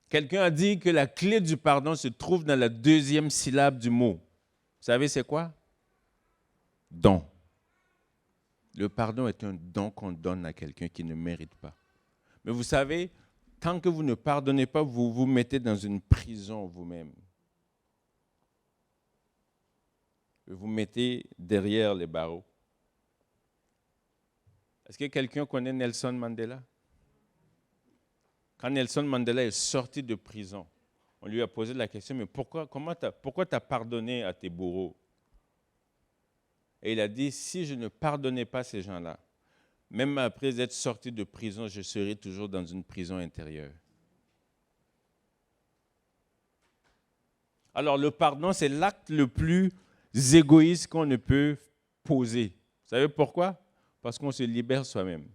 Quelqu'un a dit que la clé du pardon se trouve dans la deuxième syllabe du mot. Vous savez c'est quoi? Don. Le pardon est un don qu'on donne à quelqu'un qui ne mérite pas. Mais vous savez, tant que vous ne pardonnez pas, vous vous mettez dans une prison vous-même. Vous vous mettez derrière les barreaux. Est-ce que quelqu'un connaît Nelson Mandela? Quand Nelson Mandela est sorti de prison, on lui a posé la question, mais pourquoi tu as pardonné à tes bourreaux? Et il a dit, si je ne pardonnais pas ces gens-là, même après être sorti de prison, je serais toujours dans une prison intérieure. Alors le pardon, c'est l'acte le plus égoïste qu'on ne peut poser. Vous savez pourquoi? Parce qu'on se libère soi-même.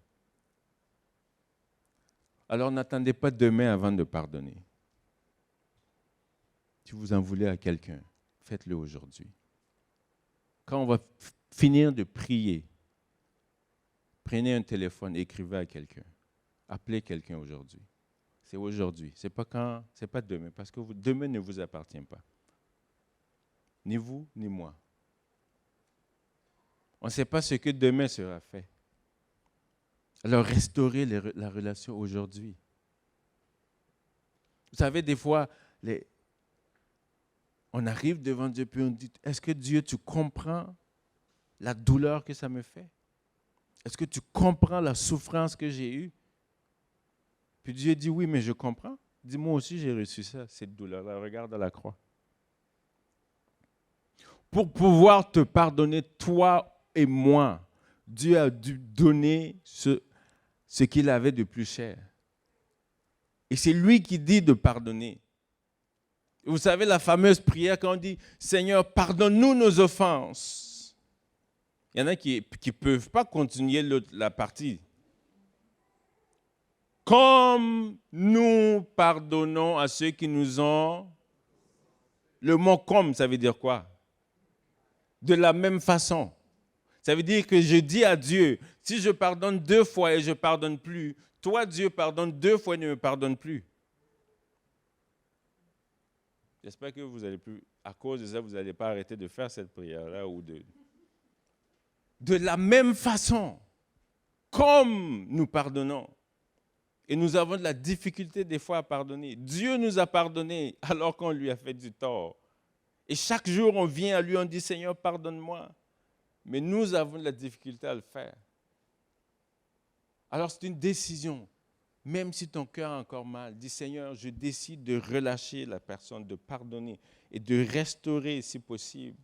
Alors n'attendez pas demain avant de pardonner. Si vous en voulez à quelqu'un, faites-le aujourd'hui. Quand on va finir de prier, prenez un téléphone, écrivez à quelqu'un. Appelez quelqu'un aujourd'hui. C'est aujourd'hui. Ce n'est pas demain, parce que demain ne vous appartient pas. Ni vous, ni moi. On ne sait pas ce que demain sera fait. Alors restaurez la relation aujourd'hui. Vous savez, des fois, on arrive devant Dieu puis on dit, est-ce que Dieu, tu comprends la douleur que ça me fait? Est-ce que tu comprends la souffrance que j'ai eue? Puis Dieu dit, oui, mais je comprends. Dis, moi aussi, j'ai reçu ça, cette douleur-là. Regarde à la croix. Pour pouvoir te pardonner, toi et moi, Dieu a dû donner ce qu'il avait de plus cher. Et c'est lui qui dit de pardonner. Vous savez, la fameuse prière quand on dit « Seigneur, pardonne-nous nos offenses ». Il y en a qui ne peuvent pas continuer la partie. Comme nous pardonnons à ceux qui nous ont... Le mot « comme », ça veut dire quoi? De la même façon. Ça veut dire que je dis à Dieu, si je pardonne 2 fois et je ne pardonne plus, toi, Dieu, pardonne 2 fois et ne me pardonne plus. J'espère que vous allez plus, à cause de ça, vous n'allez pas arrêter de faire cette prière-là ou de la même façon, comme nous pardonnons. Et nous avons de la difficulté des fois à pardonner. Dieu nous a pardonné alors qu'on lui a fait du tort. Et chaque jour, on vient à lui, on dit, Seigneur, pardonne-moi. Mais nous avons de la difficulté à le faire. Alors c'est une décision. Même si ton cœur a encore mal, dis, Seigneur, je décide de relâcher la personne, de pardonner et de restaurer, si possible,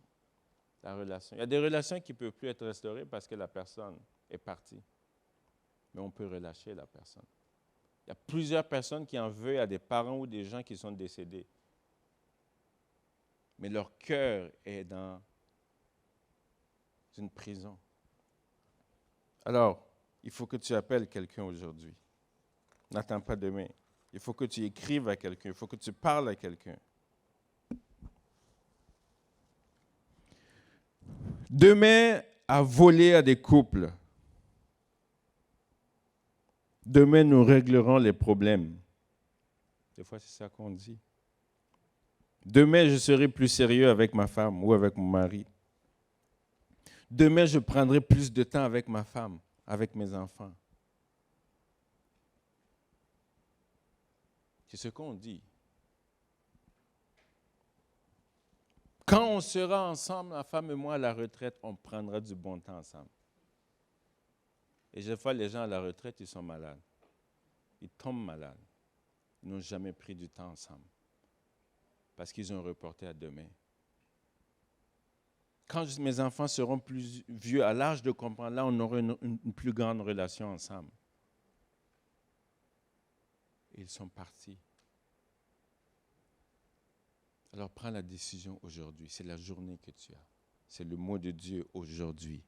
la relation. Il y a des relations qui ne peuvent plus être restaurées parce que la personne est partie. Mais on peut relâcher la personne. Il y a plusieurs personnes qui en veulent à des parents ou des gens qui sont décédés. Mais leur cœur est dans une prison. Alors, il faut que tu appelles quelqu'un aujourd'hui. N'attends pas demain. Il faut que tu écrives à quelqu'un. Il faut que tu parles à quelqu'un. Demain, à voler à des couples. Demain, nous réglerons les problèmes. Des fois, c'est ça qu'on dit. Demain, je serai plus sérieux avec ma femme ou avec mon mari. Demain, je prendrai plus de temps avec ma femme, avec mes enfants. C'est ce qu'on dit. Quand on sera ensemble, ma femme et moi, à la retraite, on prendra du bon temps ensemble. Et des fois, les gens à la retraite, ils sont malades. Ils tombent malades. Ils n'ont jamais pris du temps ensemble. Parce qu'ils ont reporté à demain. Quand mes enfants seront plus vieux, à l'âge de comprendre, là, on aura une plus grande relation ensemble. Et ils sont partis. Alors prends la décision aujourd'hui. C'est la journée que tu as. C'est le mot de Dieu aujourd'hui.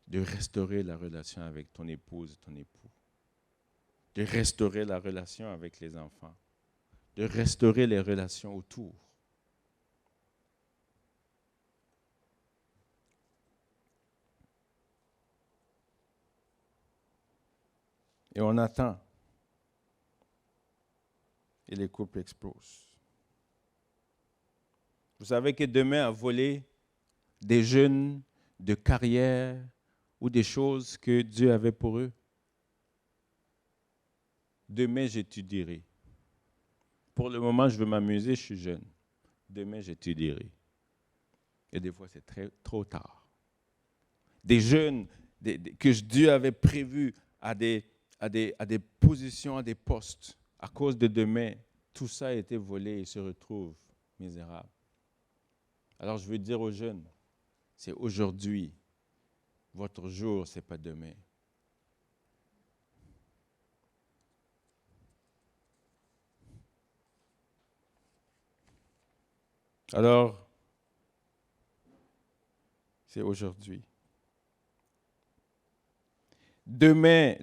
De restaurer la relation avec ton épouse, ton époux. De restaurer la relation avec les enfants. De restaurer les relations autour. Et on attend. Et les couples explosent. Vous savez que demain, à voler des jeunes de carrière ou des choses que Dieu avait pour eux, demain, j'étudierai. Pour le moment, je veux m'amuser, je suis jeune. Demain, j'étudierai. Et des fois, c'est trop tard. Des jeunes que Dieu avait prévus à des positions, à des postes, à cause de demain, tout ça a été volé et se retrouve misérable. Alors, je veux dire aux jeunes, c'est aujourd'hui. Votre jour, ce n'est pas demain. Alors, c'est aujourd'hui. Demain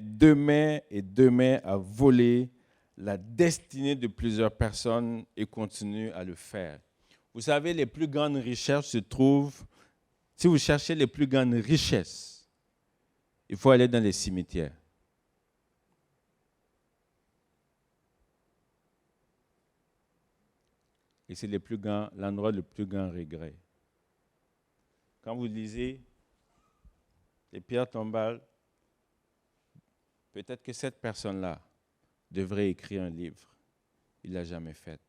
et demain à voler la destinée de plusieurs personnes et continue à le faire. Vous savez, les plus grandes richesses se trouvent, si vous cherchez les plus grandes richesses, il faut aller dans les cimetières. Et c'est l'endroit le plus grand regret. Quand vous lisez les pierres tombales, peut-être que cette personne-là devrait écrire un livre. Il ne l'a jamais fait.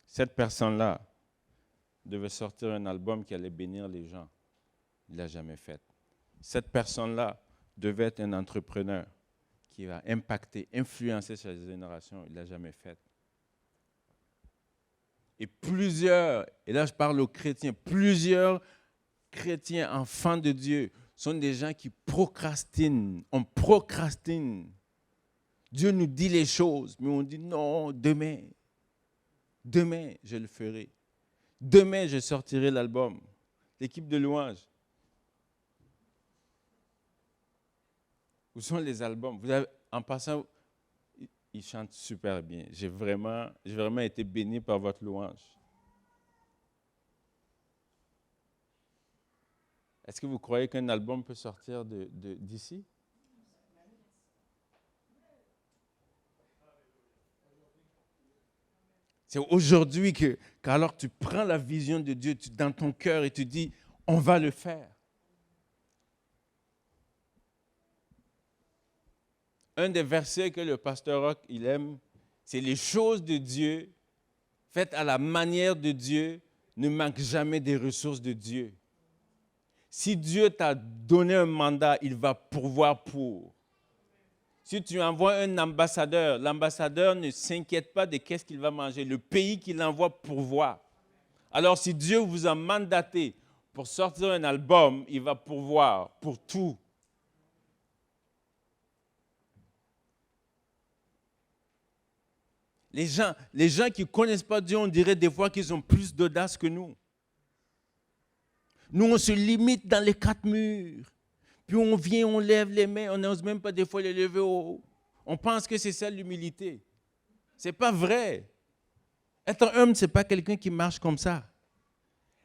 Cette personne-là devait sortir un album qui allait bénir les gens. Il ne l'a jamais fait. Cette personne-là devait être un entrepreneur qui va impacter, influencer cette génération. Il ne l'a jamais fait. Et là je parle aux chrétiens, plusieurs chrétiens, enfants de Dieu, sont des gens qui procrastinent. On procrastine. Dieu nous dit les choses, mais on dit non, demain, je le ferai. Demain, je sortirai l'album. L'équipe de louange. Où sont les albums? En passant, ils chantent super bien. J'ai vraiment été béni par votre louange. Est-ce que vous croyez qu'un album peut sortir d'ici? C'est aujourd'hui qu'alors tu prends la vision de Dieu dans ton cœur et tu dis, on va le faire. Un des versets que le pasteur Roch, il aime, c'est les choses de Dieu, faites à la manière de Dieu, ne manquent jamais des ressources de Dieu. Si Dieu t'a donné un mandat, il va pourvoir pour. Si tu envoies un ambassadeur, l'ambassadeur ne s'inquiète pas de qu'est-ce qu'il va manger. Le pays qu'il envoie pourvoit. Alors si Dieu vous a mandaté pour sortir un album, il va pourvoir pour tout. Les gens qui ne connaissent pas Dieu, on dirait des fois qu'ils ont plus d'audace que nous. Nous, on se limite dans les 4 murs. Puis on vient, on lève les mains, on n'ose même pas des fois les lever au haut. On pense que c'est ça l'humilité. Ce n'est pas vrai. Être humble, ce n'est pas quelqu'un qui marche comme ça.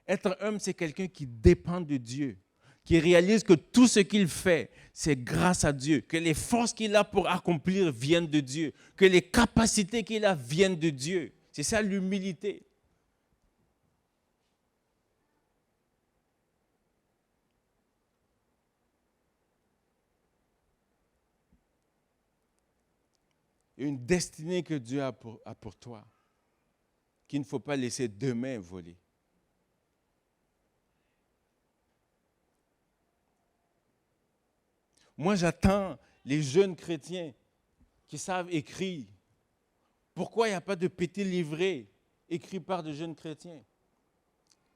Être humble, c'est quelqu'un qui dépend de Dieu, qui réalise que tout ce qu'il fait, c'est grâce à Dieu, que les forces qu'il a pour accomplir viennent de Dieu, que les capacités qu'il a viennent de Dieu. C'est ça l'humilité. Une destinée que Dieu a pour toi, qu'il ne faut pas laisser demain voler. Moi, j'attends les jeunes chrétiens qui savent écrire. Pourquoi il n'y a pas de petits livrets écrits par de jeunes chrétiens?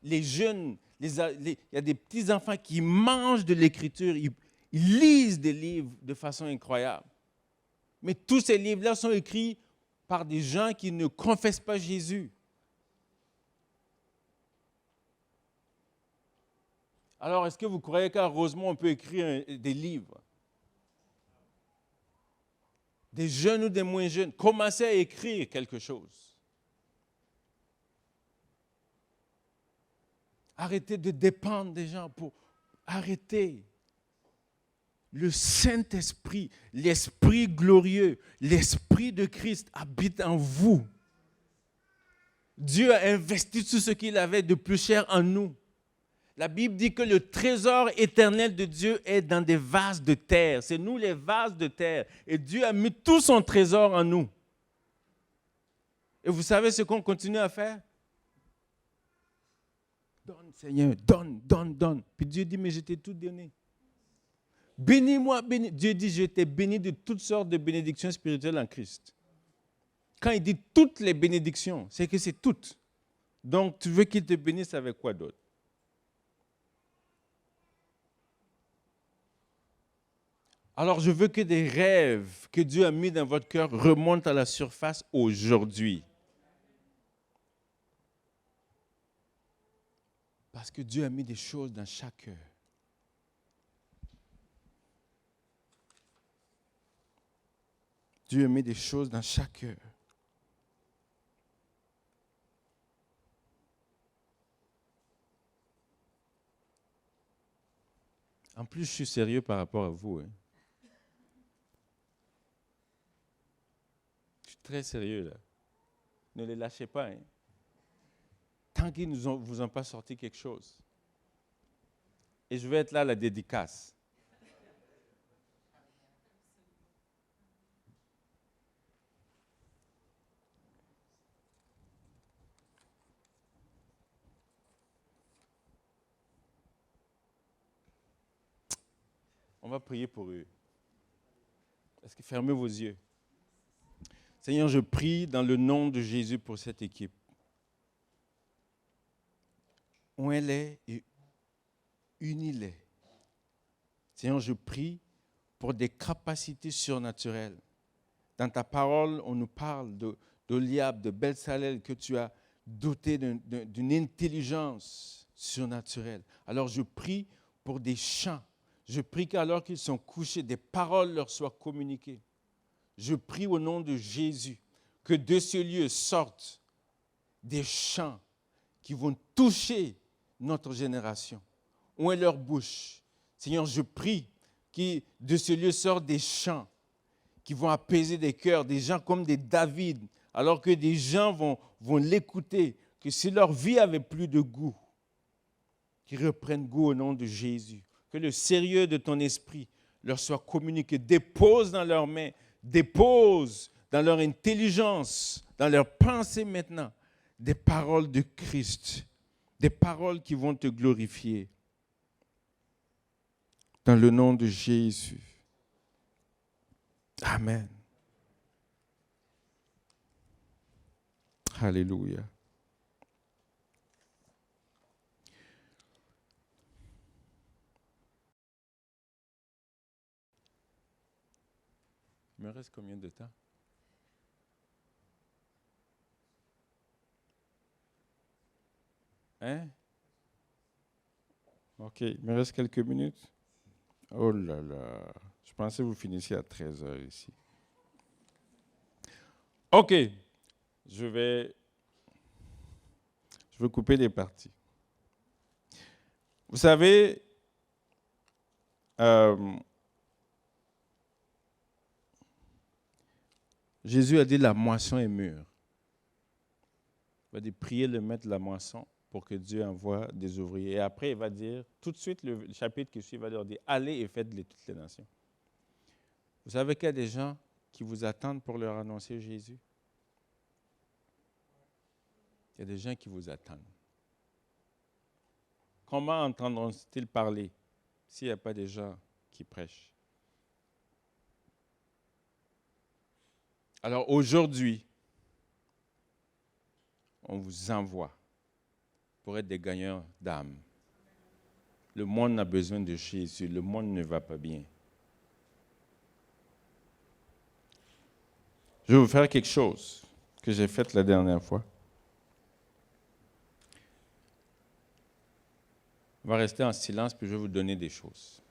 Les jeunes, il y a des petits-enfants qui mangent de l'écriture, ils lisent des livres de façon incroyable. Mais tous ces livres-là sont écrits par des gens qui ne confessent pas Jésus. Alors, est-ce que vous croyez qu'à Rosemont, on peut écrire des livres? Des jeunes ou des moins jeunes, commencez à écrire quelque chose. Arrêtez de dépendre des gens pour arrêter. Le Saint-Esprit, l'Esprit glorieux, l'Esprit de Christ habite en vous. Dieu a investi tout ce qu'il avait de plus cher en nous. La Bible dit que le trésor éternel de Dieu est dans des vases de terre. C'est nous les vases de terre. Et Dieu a mis tout son trésor en nous. Et vous savez ce qu'on continue à faire? Donne, Seigneur, donne, donne, donne. Puis Dieu dit, mais je t'ai tout donné. Bénis-moi, bénis. Dieu dit, je t'ai béni de toutes sortes de bénédictions spirituelles en Christ. Quand il dit toutes les bénédictions, c'est que c'est toutes. Donc, tu veux qu'il te bénisse avec quoi d'autre? Alors, je veux que des rêves que Dieu a mis dans votre cœur remontent à la surface aujourd'hui. Parce que Dieu a mis des choses dans chaque cœur. Dieu a mis des choses dans chaque cœur. En plus, je suis sérieux par rapport à vous. Hein. Je suis très sérieux là. Ne les lâchez pas. Hein. Tant qu'ils ne vous ont pas sorti quelque chose. Et je vais être là à la dédicace. On va prier pour eux. Est-ce que fermez vos yeux? Seigneur, je prie dans le nom de Jésus pour cette équipe. Où elle est et unis-les. Seigneur, je prie pour des capacités surnaturelles. Dans ta parole, on nous parle d'Oliab, de Belsalel, que tu as doté d'une intelligence surnaturelle. Alors je prie pour des chants. Je prie qu'alors qu'ils sont couchés, des paroles leur soient communiquées. Je prie au nom de Jésus que de ce lieu sortent des chants qui vont toucher notre génération. où est leur bouche. Seigneur, je prie que de ce lieu sortent des chants qui vont apaiser des cœurs, des gens comme des David, alors que des gens vont l'écouter, que si leur vie avait plus de goût, qu'ils reprennent goût au nom de Jésus, que le sérieux de ton esprit leur soit communiqué, dépose dans leurs mains, dépose dans leur intelligence, dans leurs pensées maintenant, des paroles de Christ, des paroles qui vont te glorifier. Dans le nom de Jésus. Amen. Alléluia. Il me reste combien de temps? Hein? OK, il me reste quelques minutes. Oh là là, je pensais que vous finissiez à 13h ici. OK, je vais couper les parties. Vous savez, Jésus a dit la moisson est mûre. Il va dire priez le maître de la moisson pour que Dieu envoie des ouvriers. Et après, il va dire, tout de suite, le chapitre qui suit, il va leur dire, allez et faites-les toutes les nations. Vous savez qu'il y a des gens qui vous attendent pour leur annoncer Jésus? Il y a des gens qui vous attendent. Comment entendront-ils parler s'il n'y a pas des gens qui prêchent? Alors aujourd'hui, on vous envoie pour être des gagnants d'âme. Le monde a besoin de Jésus. Le monde ne va pas bien. Je vais vous faire quelque chose que j'ai fait la dernière fois. On va rester en silence, puis je vais vous donner des choses.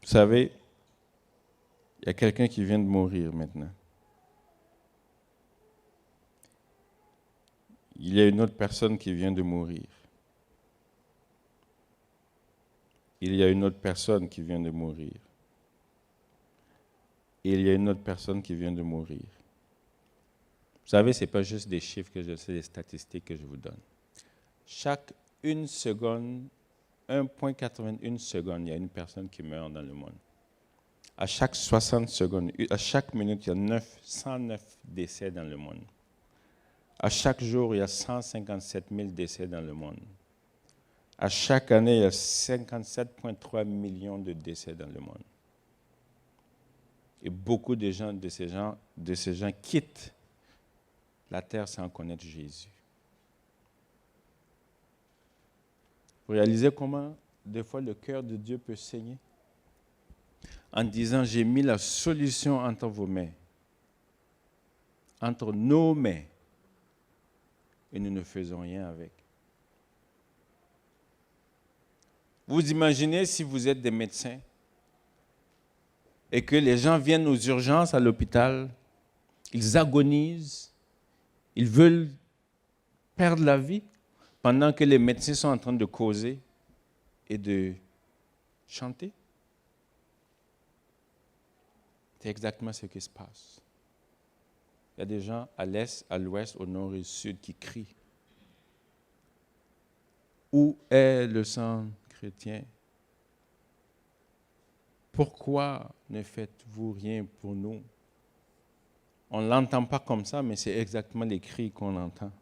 Vous savez, il y a quelqu'un qui vient de mourir maintenant. Il y a une autre personne qui vient de mourir. Il y a une autre personne qui vient de mourir. Et il y a une autre personne qui vient de mourir. Vous savez, ce n'est pas juste des chiffres que je sais, des statistiques que je vous donne. Chaque 1 seconde, 1,81 secondes, il y a une personne qui meurt dans le monde. À chaque 60 secondes, à chaque minute, il y a 109 décès dans le monde. À chaque jour, il y a 157 000 décès dans le monde. À chaque année, il y a 57,3 millions de décès dans le monde. Et beaucoup de ces gens quittent la terre sans connaître Jésus. Vous réalisez comment, des fois, le cœur de Dieu peut saigner? En disant, j'ai mis la solution entre vos mains, entre nos mains, et nous ne faisons rien avec. Vous imaginez si vous êtes des médecins et que les gens viennent aux urgences à l'hôpital, ils agonisent, ils veulent perdre la vie pendant que les médecins sont en train de causer et de chanter. C'est exactement ce qui se passe. Il y a des gens à l'est, à l'ouest, au nord et au sud qui crient. Où est le sang chrétien? Pourquoi ne faites-vous rien pour nous? On ne l'entend pas comme ça, mais c'est exactement les cris qu'on entend.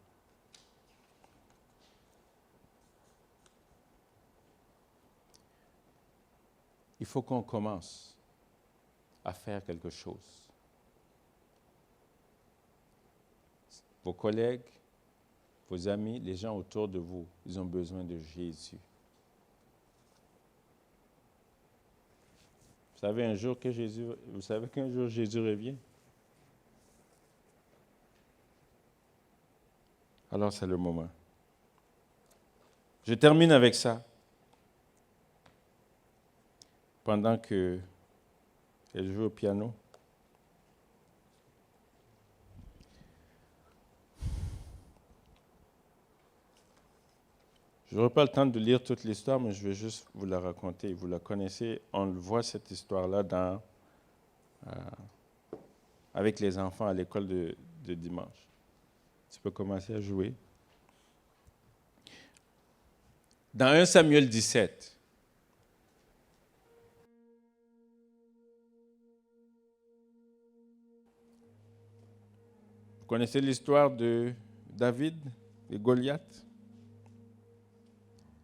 Il faut qu'on commence à faire quelque chose. Vos collègues, vos amis, les gens autour de vous, ils ont besoin de Jésus. Vous savez qu'un jour Jésus revient? Alors c'est le moment. Je termine avec ça. Pendant qu'elle joue au piano. Je n'aurai pas le temps de lire toute l'histoire, mais je vais juste vous la raconter. Vous la connaissez. On voit cette histoire-là avec les enfants à l'école de dimanche. Tu peux commencer à jouer. Dans 1 Samuel 17, vous connaissez l'histoire de David et Goliath?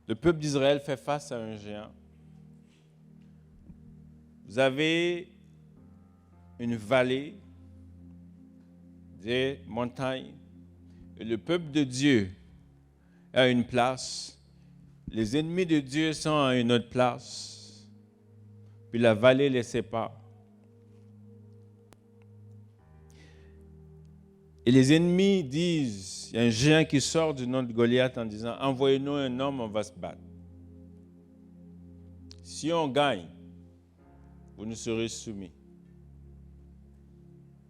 Le peuple d'Israël fait face à un géant. Vous avez une vallée, des montagnes, et le peuple de Dieu est à une place. Les ennemis de Dieu sont à une autre place. Puis la vallée les sépare. Et les ennemis disent, il y a un géant qui sort du nom de Goliath en disant, envoyez-nous un homme, on va se battre. Si on gagne, vous nous serez soumis.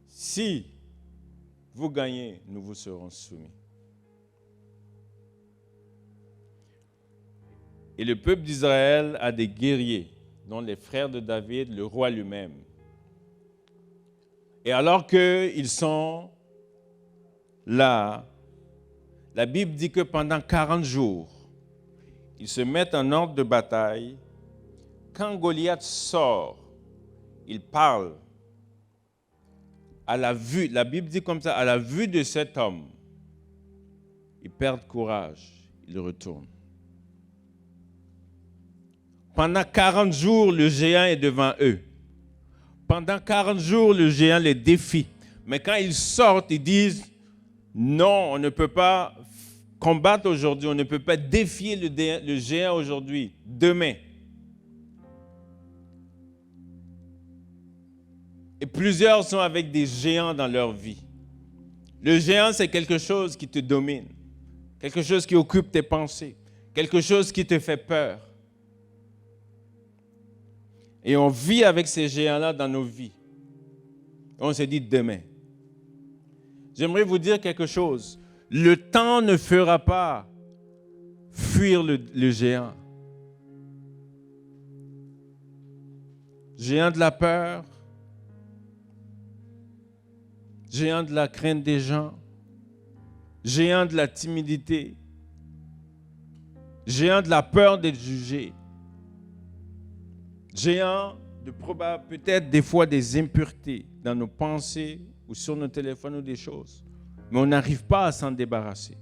Si vous gagnez, nous vous serons soumis. Et le peuple d'Israël a des guerriers, dont les frères de David, le roi lui-même. Et alors qu'ils sont là, la Bible dit que pendant 40 jours, ils se mettent en ordre de bataille. Quand Goliath sort, il parle à la vue, la Bible dit comme ça, à la vue de cet homme, ils perdent courage, ils retournent. Pendant 40 jours, le géant est devant eux. Pendant 40 jours, le géant les défie. Mais quand ils sortent, ils disent, non, on ne peut pas combattre aujourd'hui, on ne peut pas défier le géant aujourd'hui, demain. Et plusieurs sont avec des géants dans leur vie. Le géant, c'est quelque chose qui te domine, quelque chose qui occupe tes pensées, quelque chose qui te fait peur. Et on vit avec ces géants-là dans nos vies. On se dit demain. J'aimerais vous dire quelque chose. Le temps ne fera pas fuir le géant. Géant de la peur, géant de la crainte des gens, géant de la timidité, géant de la peur d'être jugé, géant de peut-être des fois des impuretés dans nos pensées ou sur nos téléphones ou des choses. Mais on n'arrive pas à s'en débarrasser.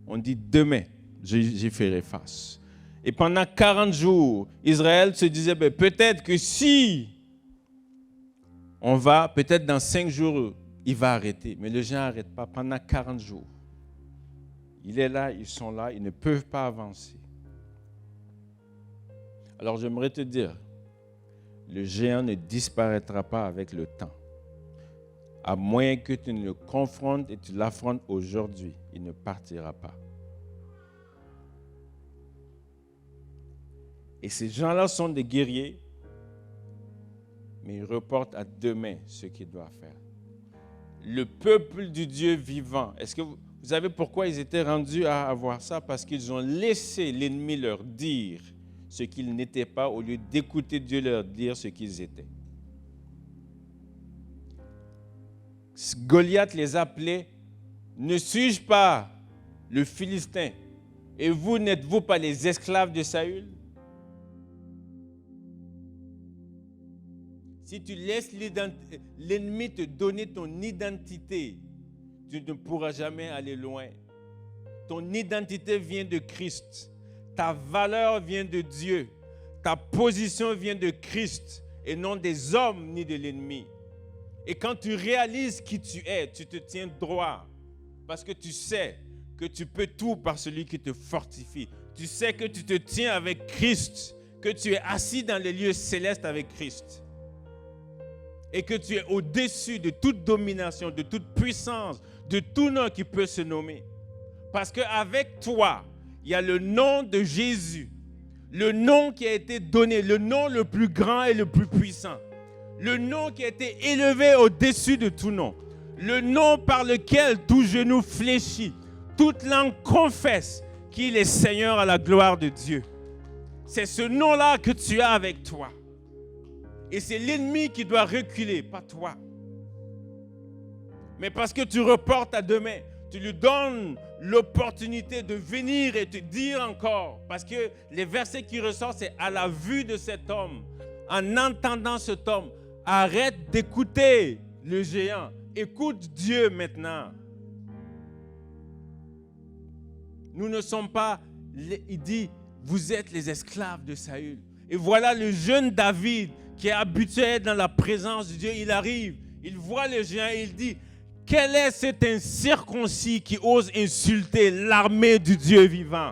On dit demain, j'y ferai face. Et pendant 40 jours, Israël se disait, peut-être que si on va, peut-être dans 5 jours, il va arrêter. Mais le géant n'arrête pas pendant 40 jours. Il est là, ils sont là, ils ne peuvent pas avancer. Alors j'aimerais te dire, le géant ne disparaîtra pas avec le temps. À moins que tu ne le confrontes et tu l'affrontes aujourd'hui, il ne partira pas. Et ces gens-là sont des guerriers, mais ils reportent à demain ce qu'ils doivent faire. Le peuple du Dieu vivant, est-ce que vous savez pourquoi ils étaient rendus à avoir ça? Parce qu'ils ont laissé l'ennemi leur dire ce qu'ils n'étaient pas au lieu d'écouter Dieu leur dire ce qu'ils étaient. Goliath les appelait, ne suis-je pas le Philistin et vous n'êtes-vous pas les esclaves de Saül? Si tu laisses l'ennemi te donner ton identité, tu ne pourras jamais aller loin. Ton identité vient de Christ. Ta valeur vient de Dieu. Ta position vient de Christ et non des hommes ni de l'ennemi. Et quand tu réalises qui tu es, tu te tiens droit parce que tu sais que tu peux tout par celui qui te fortifie. Tu sais que tu te tiens avec Christ, que tu es assis dans les lieux célestes avec Christ et que tu es au-dessus de toute domination, de toute puissance, de tout nom qui peut se nommer. Parce qu'avec toi, il y a le nom de Jésus, le nom qui a été donné, le nom le plus grand et le plus puissant. Le nom qui a été élevé au-dessus de tout nom. Le nom par lequel tout genou fléchit, toute langue confesse qu'il est Seigneur à la gloire de Dieu. C'est ce nom-là que tu as avec toi. Et c'est l'ennemi qui doit reculer, pas toi. Mais parce que tu reportes à demain, tu lui donnes l'opportunité de venir et te dire encore. Parce que les versets qui ressortent, c'est à la vue de cet homme. En entendant cet homme, arrête d'écouter le géant. Écoute Dieu maintenant. Nous ne sommes pas, il dit, vous êtes les esclaves de Saül. Et voilà le jeune David qui est habitué dans la présence de Dieu. Il arrive, il voit le géant et il dit, quel est cet incirconcis qui ose insulter l'armée du Dieu vivant?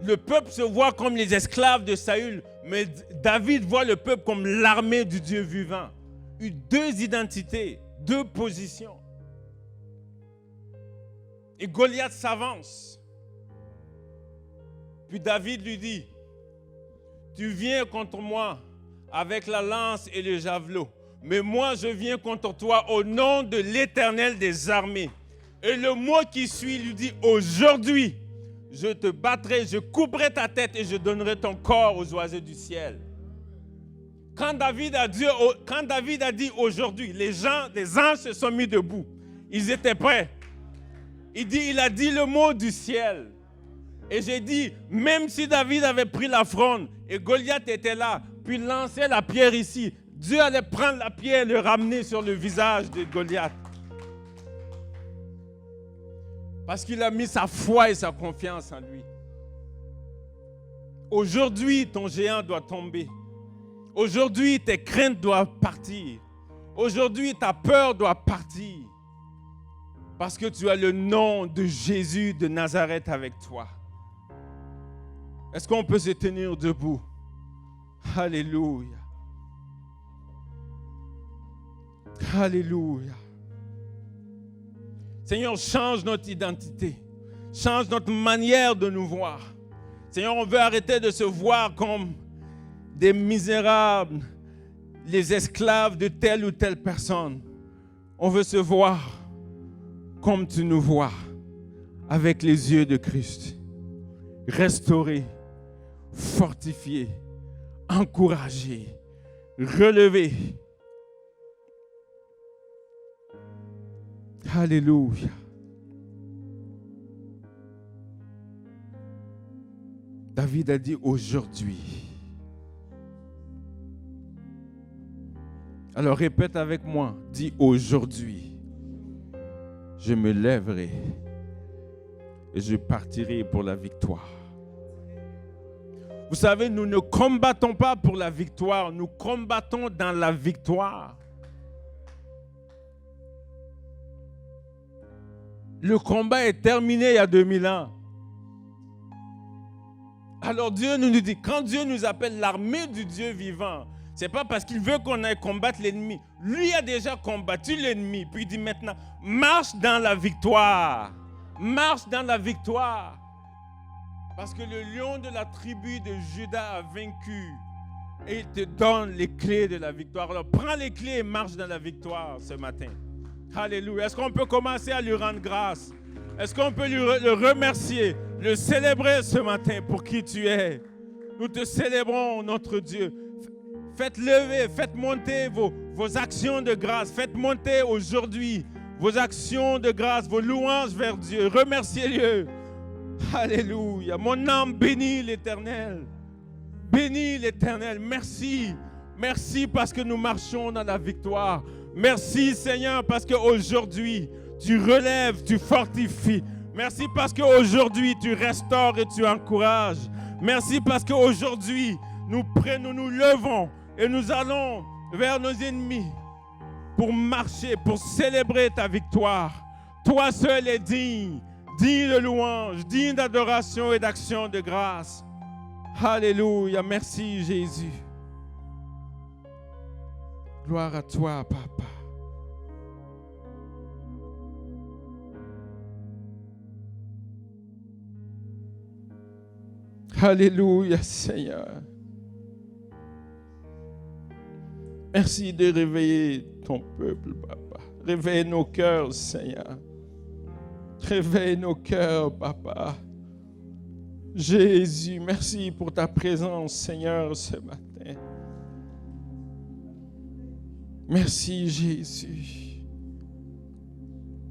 Le peuple se voit comme les esclaves de Saül, mais David voit le peuple comme l'armée du Dieu vivant. Deux identités, deux positions. Et Goliath s'avance. Puis David lui dit, tu viens contre moi avec la lance et le javelot, mais moi je viens contre toi au nom de l'Éternel des armées. Et le mot qui suit lui dit, aujourd'hui, je te battrai, je couperai ta tête et je donnerai ton corps aux oiseaux du ciel. Quand David a dit aujourd'hui, les anges se sont mis debout. Ils étaient prêts. Il a dit le mot du ciel. Et j'ai dit, même si David avait pris la fronde et Goliath était là, puis lançait la pierre ici, Dieu allait prendre la pierre et le ramener sur le visage de Goliath. Parce qu'il a mis sa foi et sa confiance en lui. Aujourd'hui, ton géant doit tomber. Aujourd'hui, tes craintes doivent partir. Aujourd'hui, ta peur doit partir. Parce que tu as le nom de Jésus de Nazareth avec toi. Est-ce qu'on peut se tenir debout? Alléluia. Alléluia. Seigneur, change notre identité. Change notre manière de nous voir. Seigneur, on veut arrêter de se voir comme des misérables, les esclaves de telle ou telle personne. On veut se voir comme tu nous vois, avec les yeux de Christ. Restauré, fortifié, encouragé, relevé. Alléluia. David a dit aujourd'hui. Alors répète avec moi, dis aujourd'hui. Je me lèverai et je partirai pour la victoire. Vous savez, nous ne combattons pas pour la victoire, nous combattons dans la victoire. Le combat est terminé il y a 2000 ans. Alors Dieu nous dit, quand Dieu nous appelle l'armée du Dieu vivant, ce n'est pas parce qu'il veut qu'on aille combattre l'ennemi. Lui a déjà combattu l'ennemi. Puis il dit maintenant, marche dans la victoire. Marche dans la victoire. Parce que le lion de la tribu de Juda a vaincu. Et il te donne les clés de la victoire. Alors prends les clés et marche dans la victoire ce matin. Alléluia. Est-ce qu'on peut commencer à lui rendre grâce? Est-ce qu'on peut le remercier, le célébrer ce matin pour qui tu es? Nous te célébrons, notre Dieu. Faites lever, faites monter vos actions de grâce. Faites monter aujourd'hui vos actions de grâce, vos louanges vers Dieu. Remerciez-le. Alléluia. Mon âme bénit l'Éternel. Bénis l'Éternel. Merci. Merci parce que nous marchons dans la victoire. Merci Seigneur parce qu'aujourd'hui, tu relèves, tu fortifies. Merci parce qu'aujourd'hui, tu restaures et tu encourages. Merci parce qu'aujourd'hui, nous nous levons et nous allons vers nos ennemis pour marcher, pour célébrer ta victoire. Toi seul es digne, digne de louange, digne d'adoration et d'action de grâce. Alléluia, merci Jésus. Gloire à toi, Papa. Alléluia, Seigneur. Merci de réveiller ton peuple, Papa. Réveille nos cœurs, Seigneur. Réveille nos cœurs, Papa. Jésus, merci pour ta présence, Seigneur, ce matin. Merci, Jésus.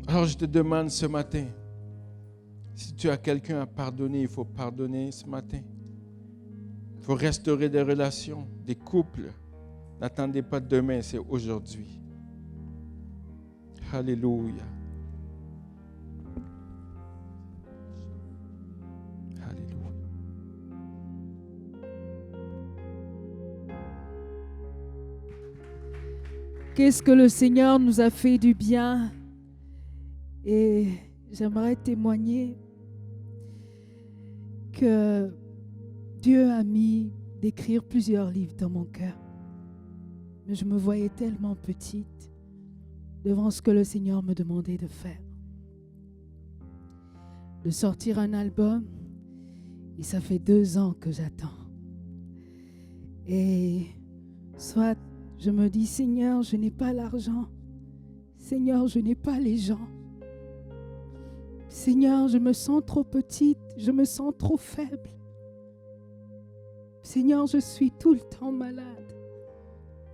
Alors, je te demande ce matin, si tu as quelqu'un à pardonner, il faut pardonner ce matin. Il faut restaurer des relations, des couples. N'attendez pas demain, c'est aujourd'hui. Alléluia. Alléluia. Qu'est-ce que le Seigneur nous a fait du bien? Et j'aimerais témoigner que Dieu a mis d'écrire plusieurs livres dans mon cœur. Mais je me voyais tellement petite devant ce que le Seigneur me demandait de faire. De sortir un album, et ça fait 2 ans que j'attends. Et soit je me dis, Seigneur, je n'ai pas l'argent. Seigneur, je n'ai pas les gens. Seigneur, je me sens trop petite, je me sens trop faible. Seigneur, je suis tout le temps malade.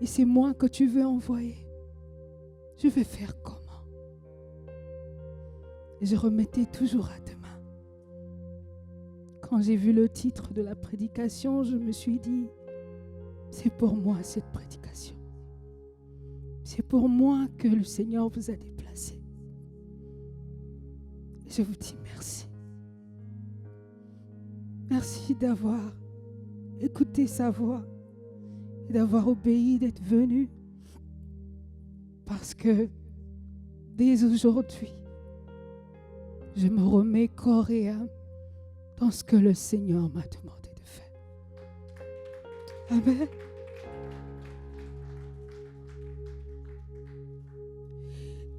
Et c'est moi que tu veux envoyer. Je vais faire comment? Et je remettais toujours à demain. Quand j'ai vu le titre de la prédication, je me suis dit, c'est pour moi cette prédication. C'est pour moi que le Seigneur vous a déplacé. Et je vous dis merci. Merci d'avoir écouté sa voix et d'avoir obéi, d'être venu. Parce que dès aujourd'hui, je me remets corps et âme dans ce que le Seigneur m'a demandé de faire. Amen.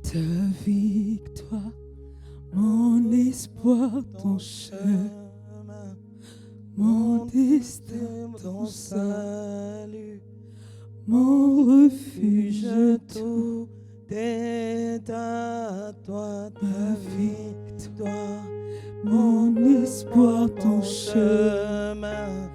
Ta victoire, mon espoir, ton chemin, mon destin, ton salut, mon refuge, tout est à toi. Ta victoire, mon espoir, ton chemin,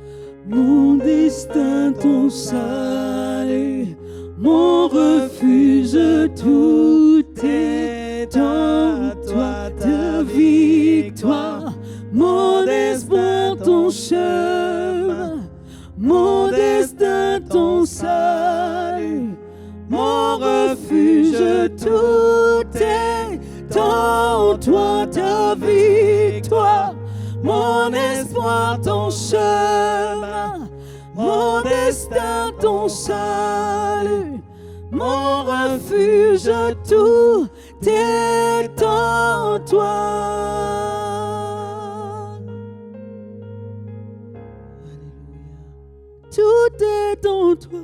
mon destin, ton salut, mon refuge, tout est à toi. Ta victoire, mon espoir, ton chemin, mon destin, ton salut, mon refuge, tout est en toi. Ta victoire, mon espoir, ton chemin, mon destin, ton salut, mon refuge, tout est en toi. Tout est en toi.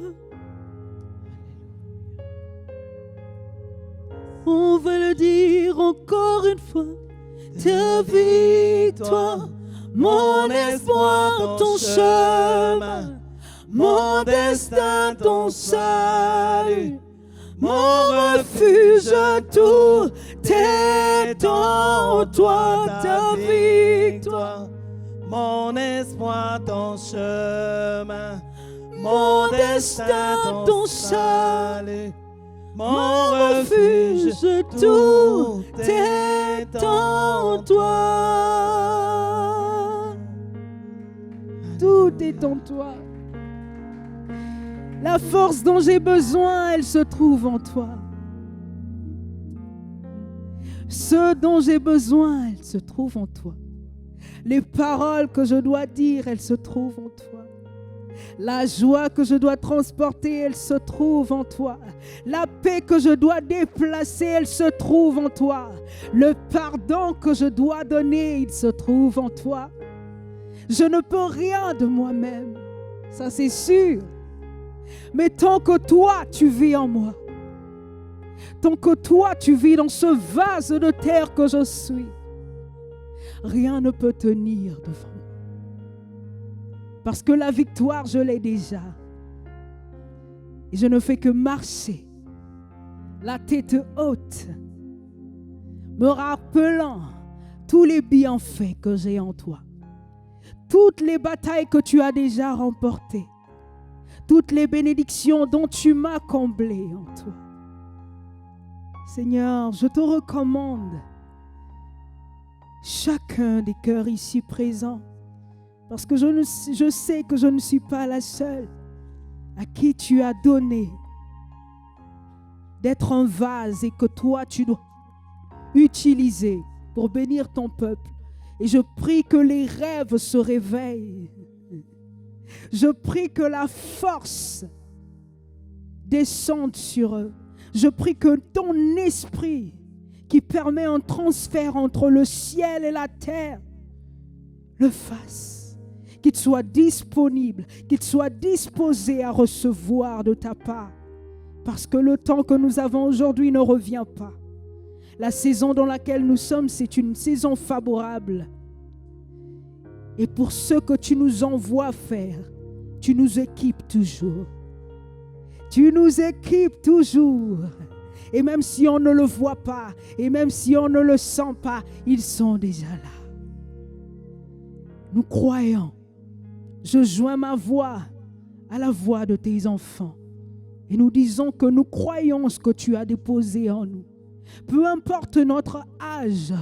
On va le dire encore une fois. Ta victoire, mon espoir, ton chemin, mon destin, ton salut, mon refuge, tout est en toi. Ta victoire, mon espoir, ton chemin, mon destin, ton salut, mon refuge, tout est en toi. Tout est en toi. La force dont j'ai besoin, elle se trouve en toi. Ce dont j'ai besoin, elle se trouve en toi. Les paroles que je dois dire, elles se trouvent en toi. La joie que je dois transporter, elle se trouve en toi. La paix que je dois déplacer, elle se trouve en toi. Le pardon que je dois donner, il se trouve en toi. Je ne peux rien de moi-même, ça c'est sûr. Mais tant que toi, tu vis en moi, tant que toi, tu vis dans ce vase de terre que je suis, rien ne peut tenir devant moi. Parce que la victoire, je l'ai déjà. Et je ne fais que marcher, la tête haute, me rappelant tous les bienfaits que j'ai en toi, toutes les batailles que tu as déjà remportées, toutes les bénédictions dont tu m'as comblé en toi. Seigneur, je te recommande chacun des cœurs ici présents, parce que je sais que je ne suis pas la seule à qui tu as donné d'être un vase et que toi tu dois utiliser pour bénir ton peuple. Et je prie que les rêves se réveillent. Je prie que la force descende sur eux. Je prie que ton esprit qui permet un transfert entre le ciel et la terre le fasse. Qu'il soit disponible, qu'il soit disposé à recevoir de ta part. Parce que le temps que nous avons aujourd'hui ne revient pas. La saison dans laquelle nous sommes, c'est une saison favorable. Et pour ce que tu nous envoies faire, tu nous équipes toujours. Tu nous équipes toujours. Et même si on ne le voit pas, et même si on ne le sent pas, ils sont déjà là. Nous croyons. Je joins ma voix à la voix de tes enfants. Et nous disons que nous croyons ce que tu as déposé en nous. Peu importe notre âge,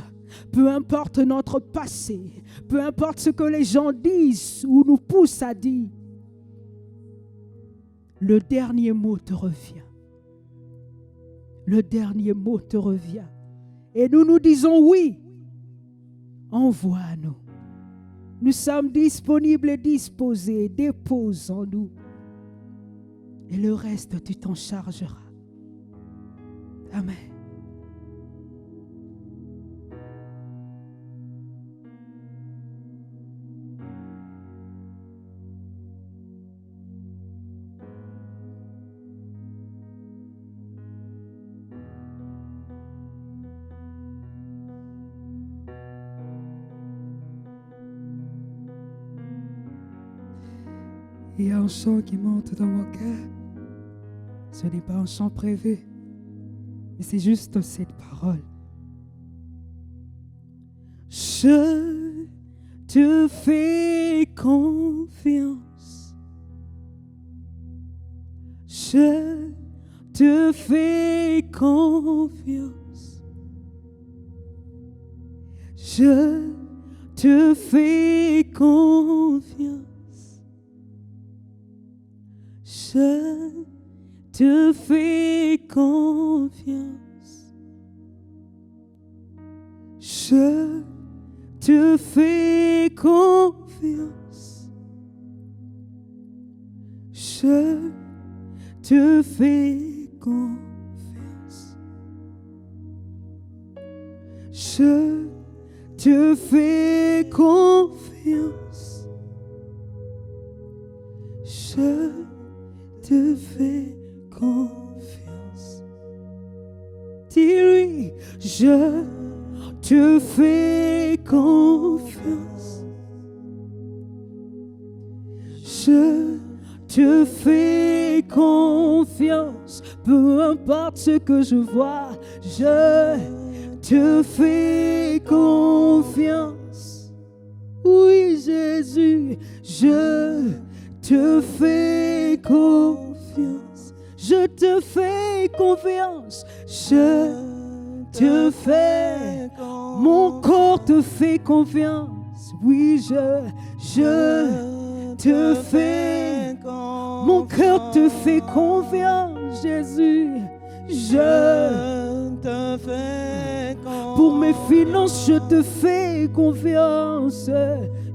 peu importe notre passé, peu importe ce que les gens disent ou nous poussent à dire, le dernier mot te revient. Le dernier mot te revient. Et nous nous disons oui, envoie-nous. Nous sommes disponibles et disposés, dépose en nous. Et le reste, tu t'en chargeras. Amen. Il y a un chant qui monte dans mon cœur. Ce n'est pas un chant prévu, mais c'est juste cette parole. Je te fais confiance. Je te fais confiance. Je te fais confiance. Je te fais confiance. Je te fais confiance. Je te fais confiance. Je te fais confiance. Je te fais confiance. Dis-lui, je te fais confiance. Je te fais confiance. Peu importe ce que je vois, je te fais confiance. Oui, Jésus, je te fais confiance. Je te fais confiance. Je te fais confiance. Mon corps te fait confiance. Oui, je te fais confiance. Mon cœur te fait confiance, Jésus. Je te fais confiance. Pour mes finances, je te fais confiance.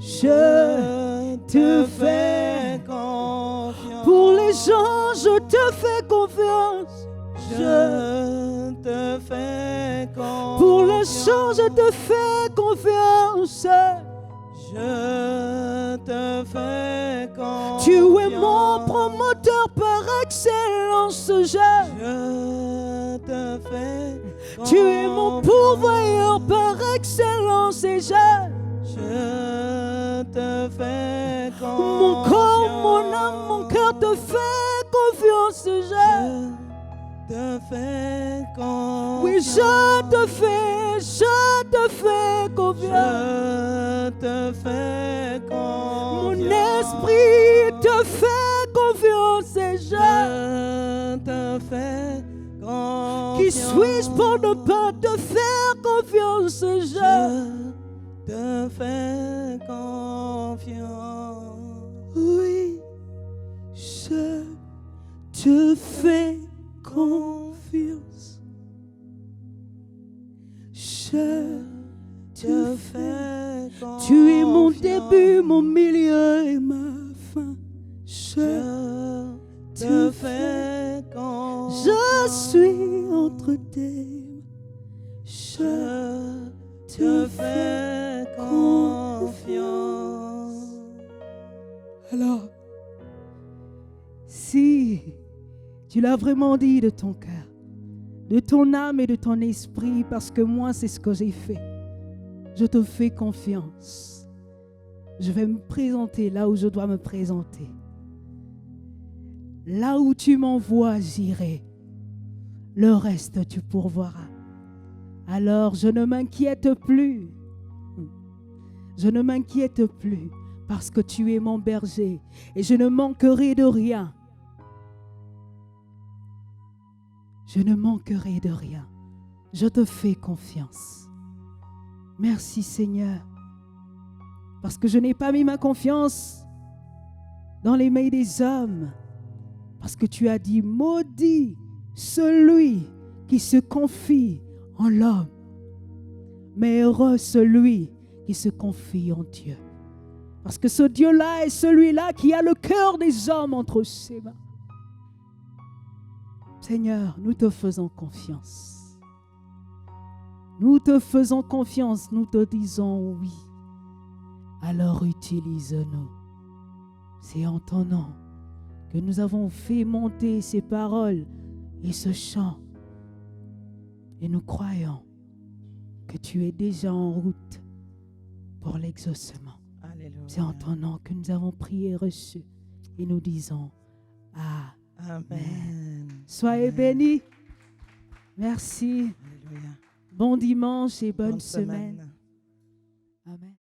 Je te fais confiance. Pour les gens, je te fais confiance. Je te fais confiance. Pour les gens, je te fais confiance. Je te fais confiance. Tu es mon promoteur par excellence. Je te fais confiance. Tu es mon pourvoyeur par excellence et je te fais confiance. Mon corps, mon âme, mon cœur te fait confiance. Je te fais confiance. Oui, je te fais confiance. confiance. Je te fais confiance. Mon esprit te fait confiance et Je te fais confiance. qui suis-je pour ne pas te faire confiance? Je te fais confiance. Oui, je te fais confiance. Je te fais confiance. Tu es mon début, mon milieu et ma fin. Je te fais confiance. Je suis entre tes mains. Je te fais confiance. Alors, si tu l'as vraiment dit de ton cœur, de ton âme et de ton esprit, parce que moi, c'est ce que j'ai fait. Je te fais confiance. Je vais me présenter là où je dois me présenter. Là où tu m'envoies, j'irai. Le reste, tu pourvoiras. Alors, je ne m'inquiète plus. Je ne m'inquiète plus parce que tu es mon berger et je ne manquerai de rien. Je ne manquerai de rien. Je te fais confiance. Merci Seigneur, parce que je n'ai pas mis ma confiance dans les mains des hommes, parce que tu as dit, maudit celui qui se confie en l'homme, mais heureux celui qui se confie en Dieu. Parce que ce Dieu-là est celui-là qui a le cœur des hommes entre ses mains. Seigneur, nous te faisons confiance. Nous te faisons confiance, nous te disons oui. Alors utilise-nous. C'est en ton nom que nous avons fait monter ces paroles et ce chant. Et nous croyons que tu es déjà en route pour l'exaucement. Alléluia. C'est en ton nom que nous avons prié et reçu. Et nous disons Amen. Soyez bénis. Merci. Alléluia. Bon dimanche et bonne semaine. Amen.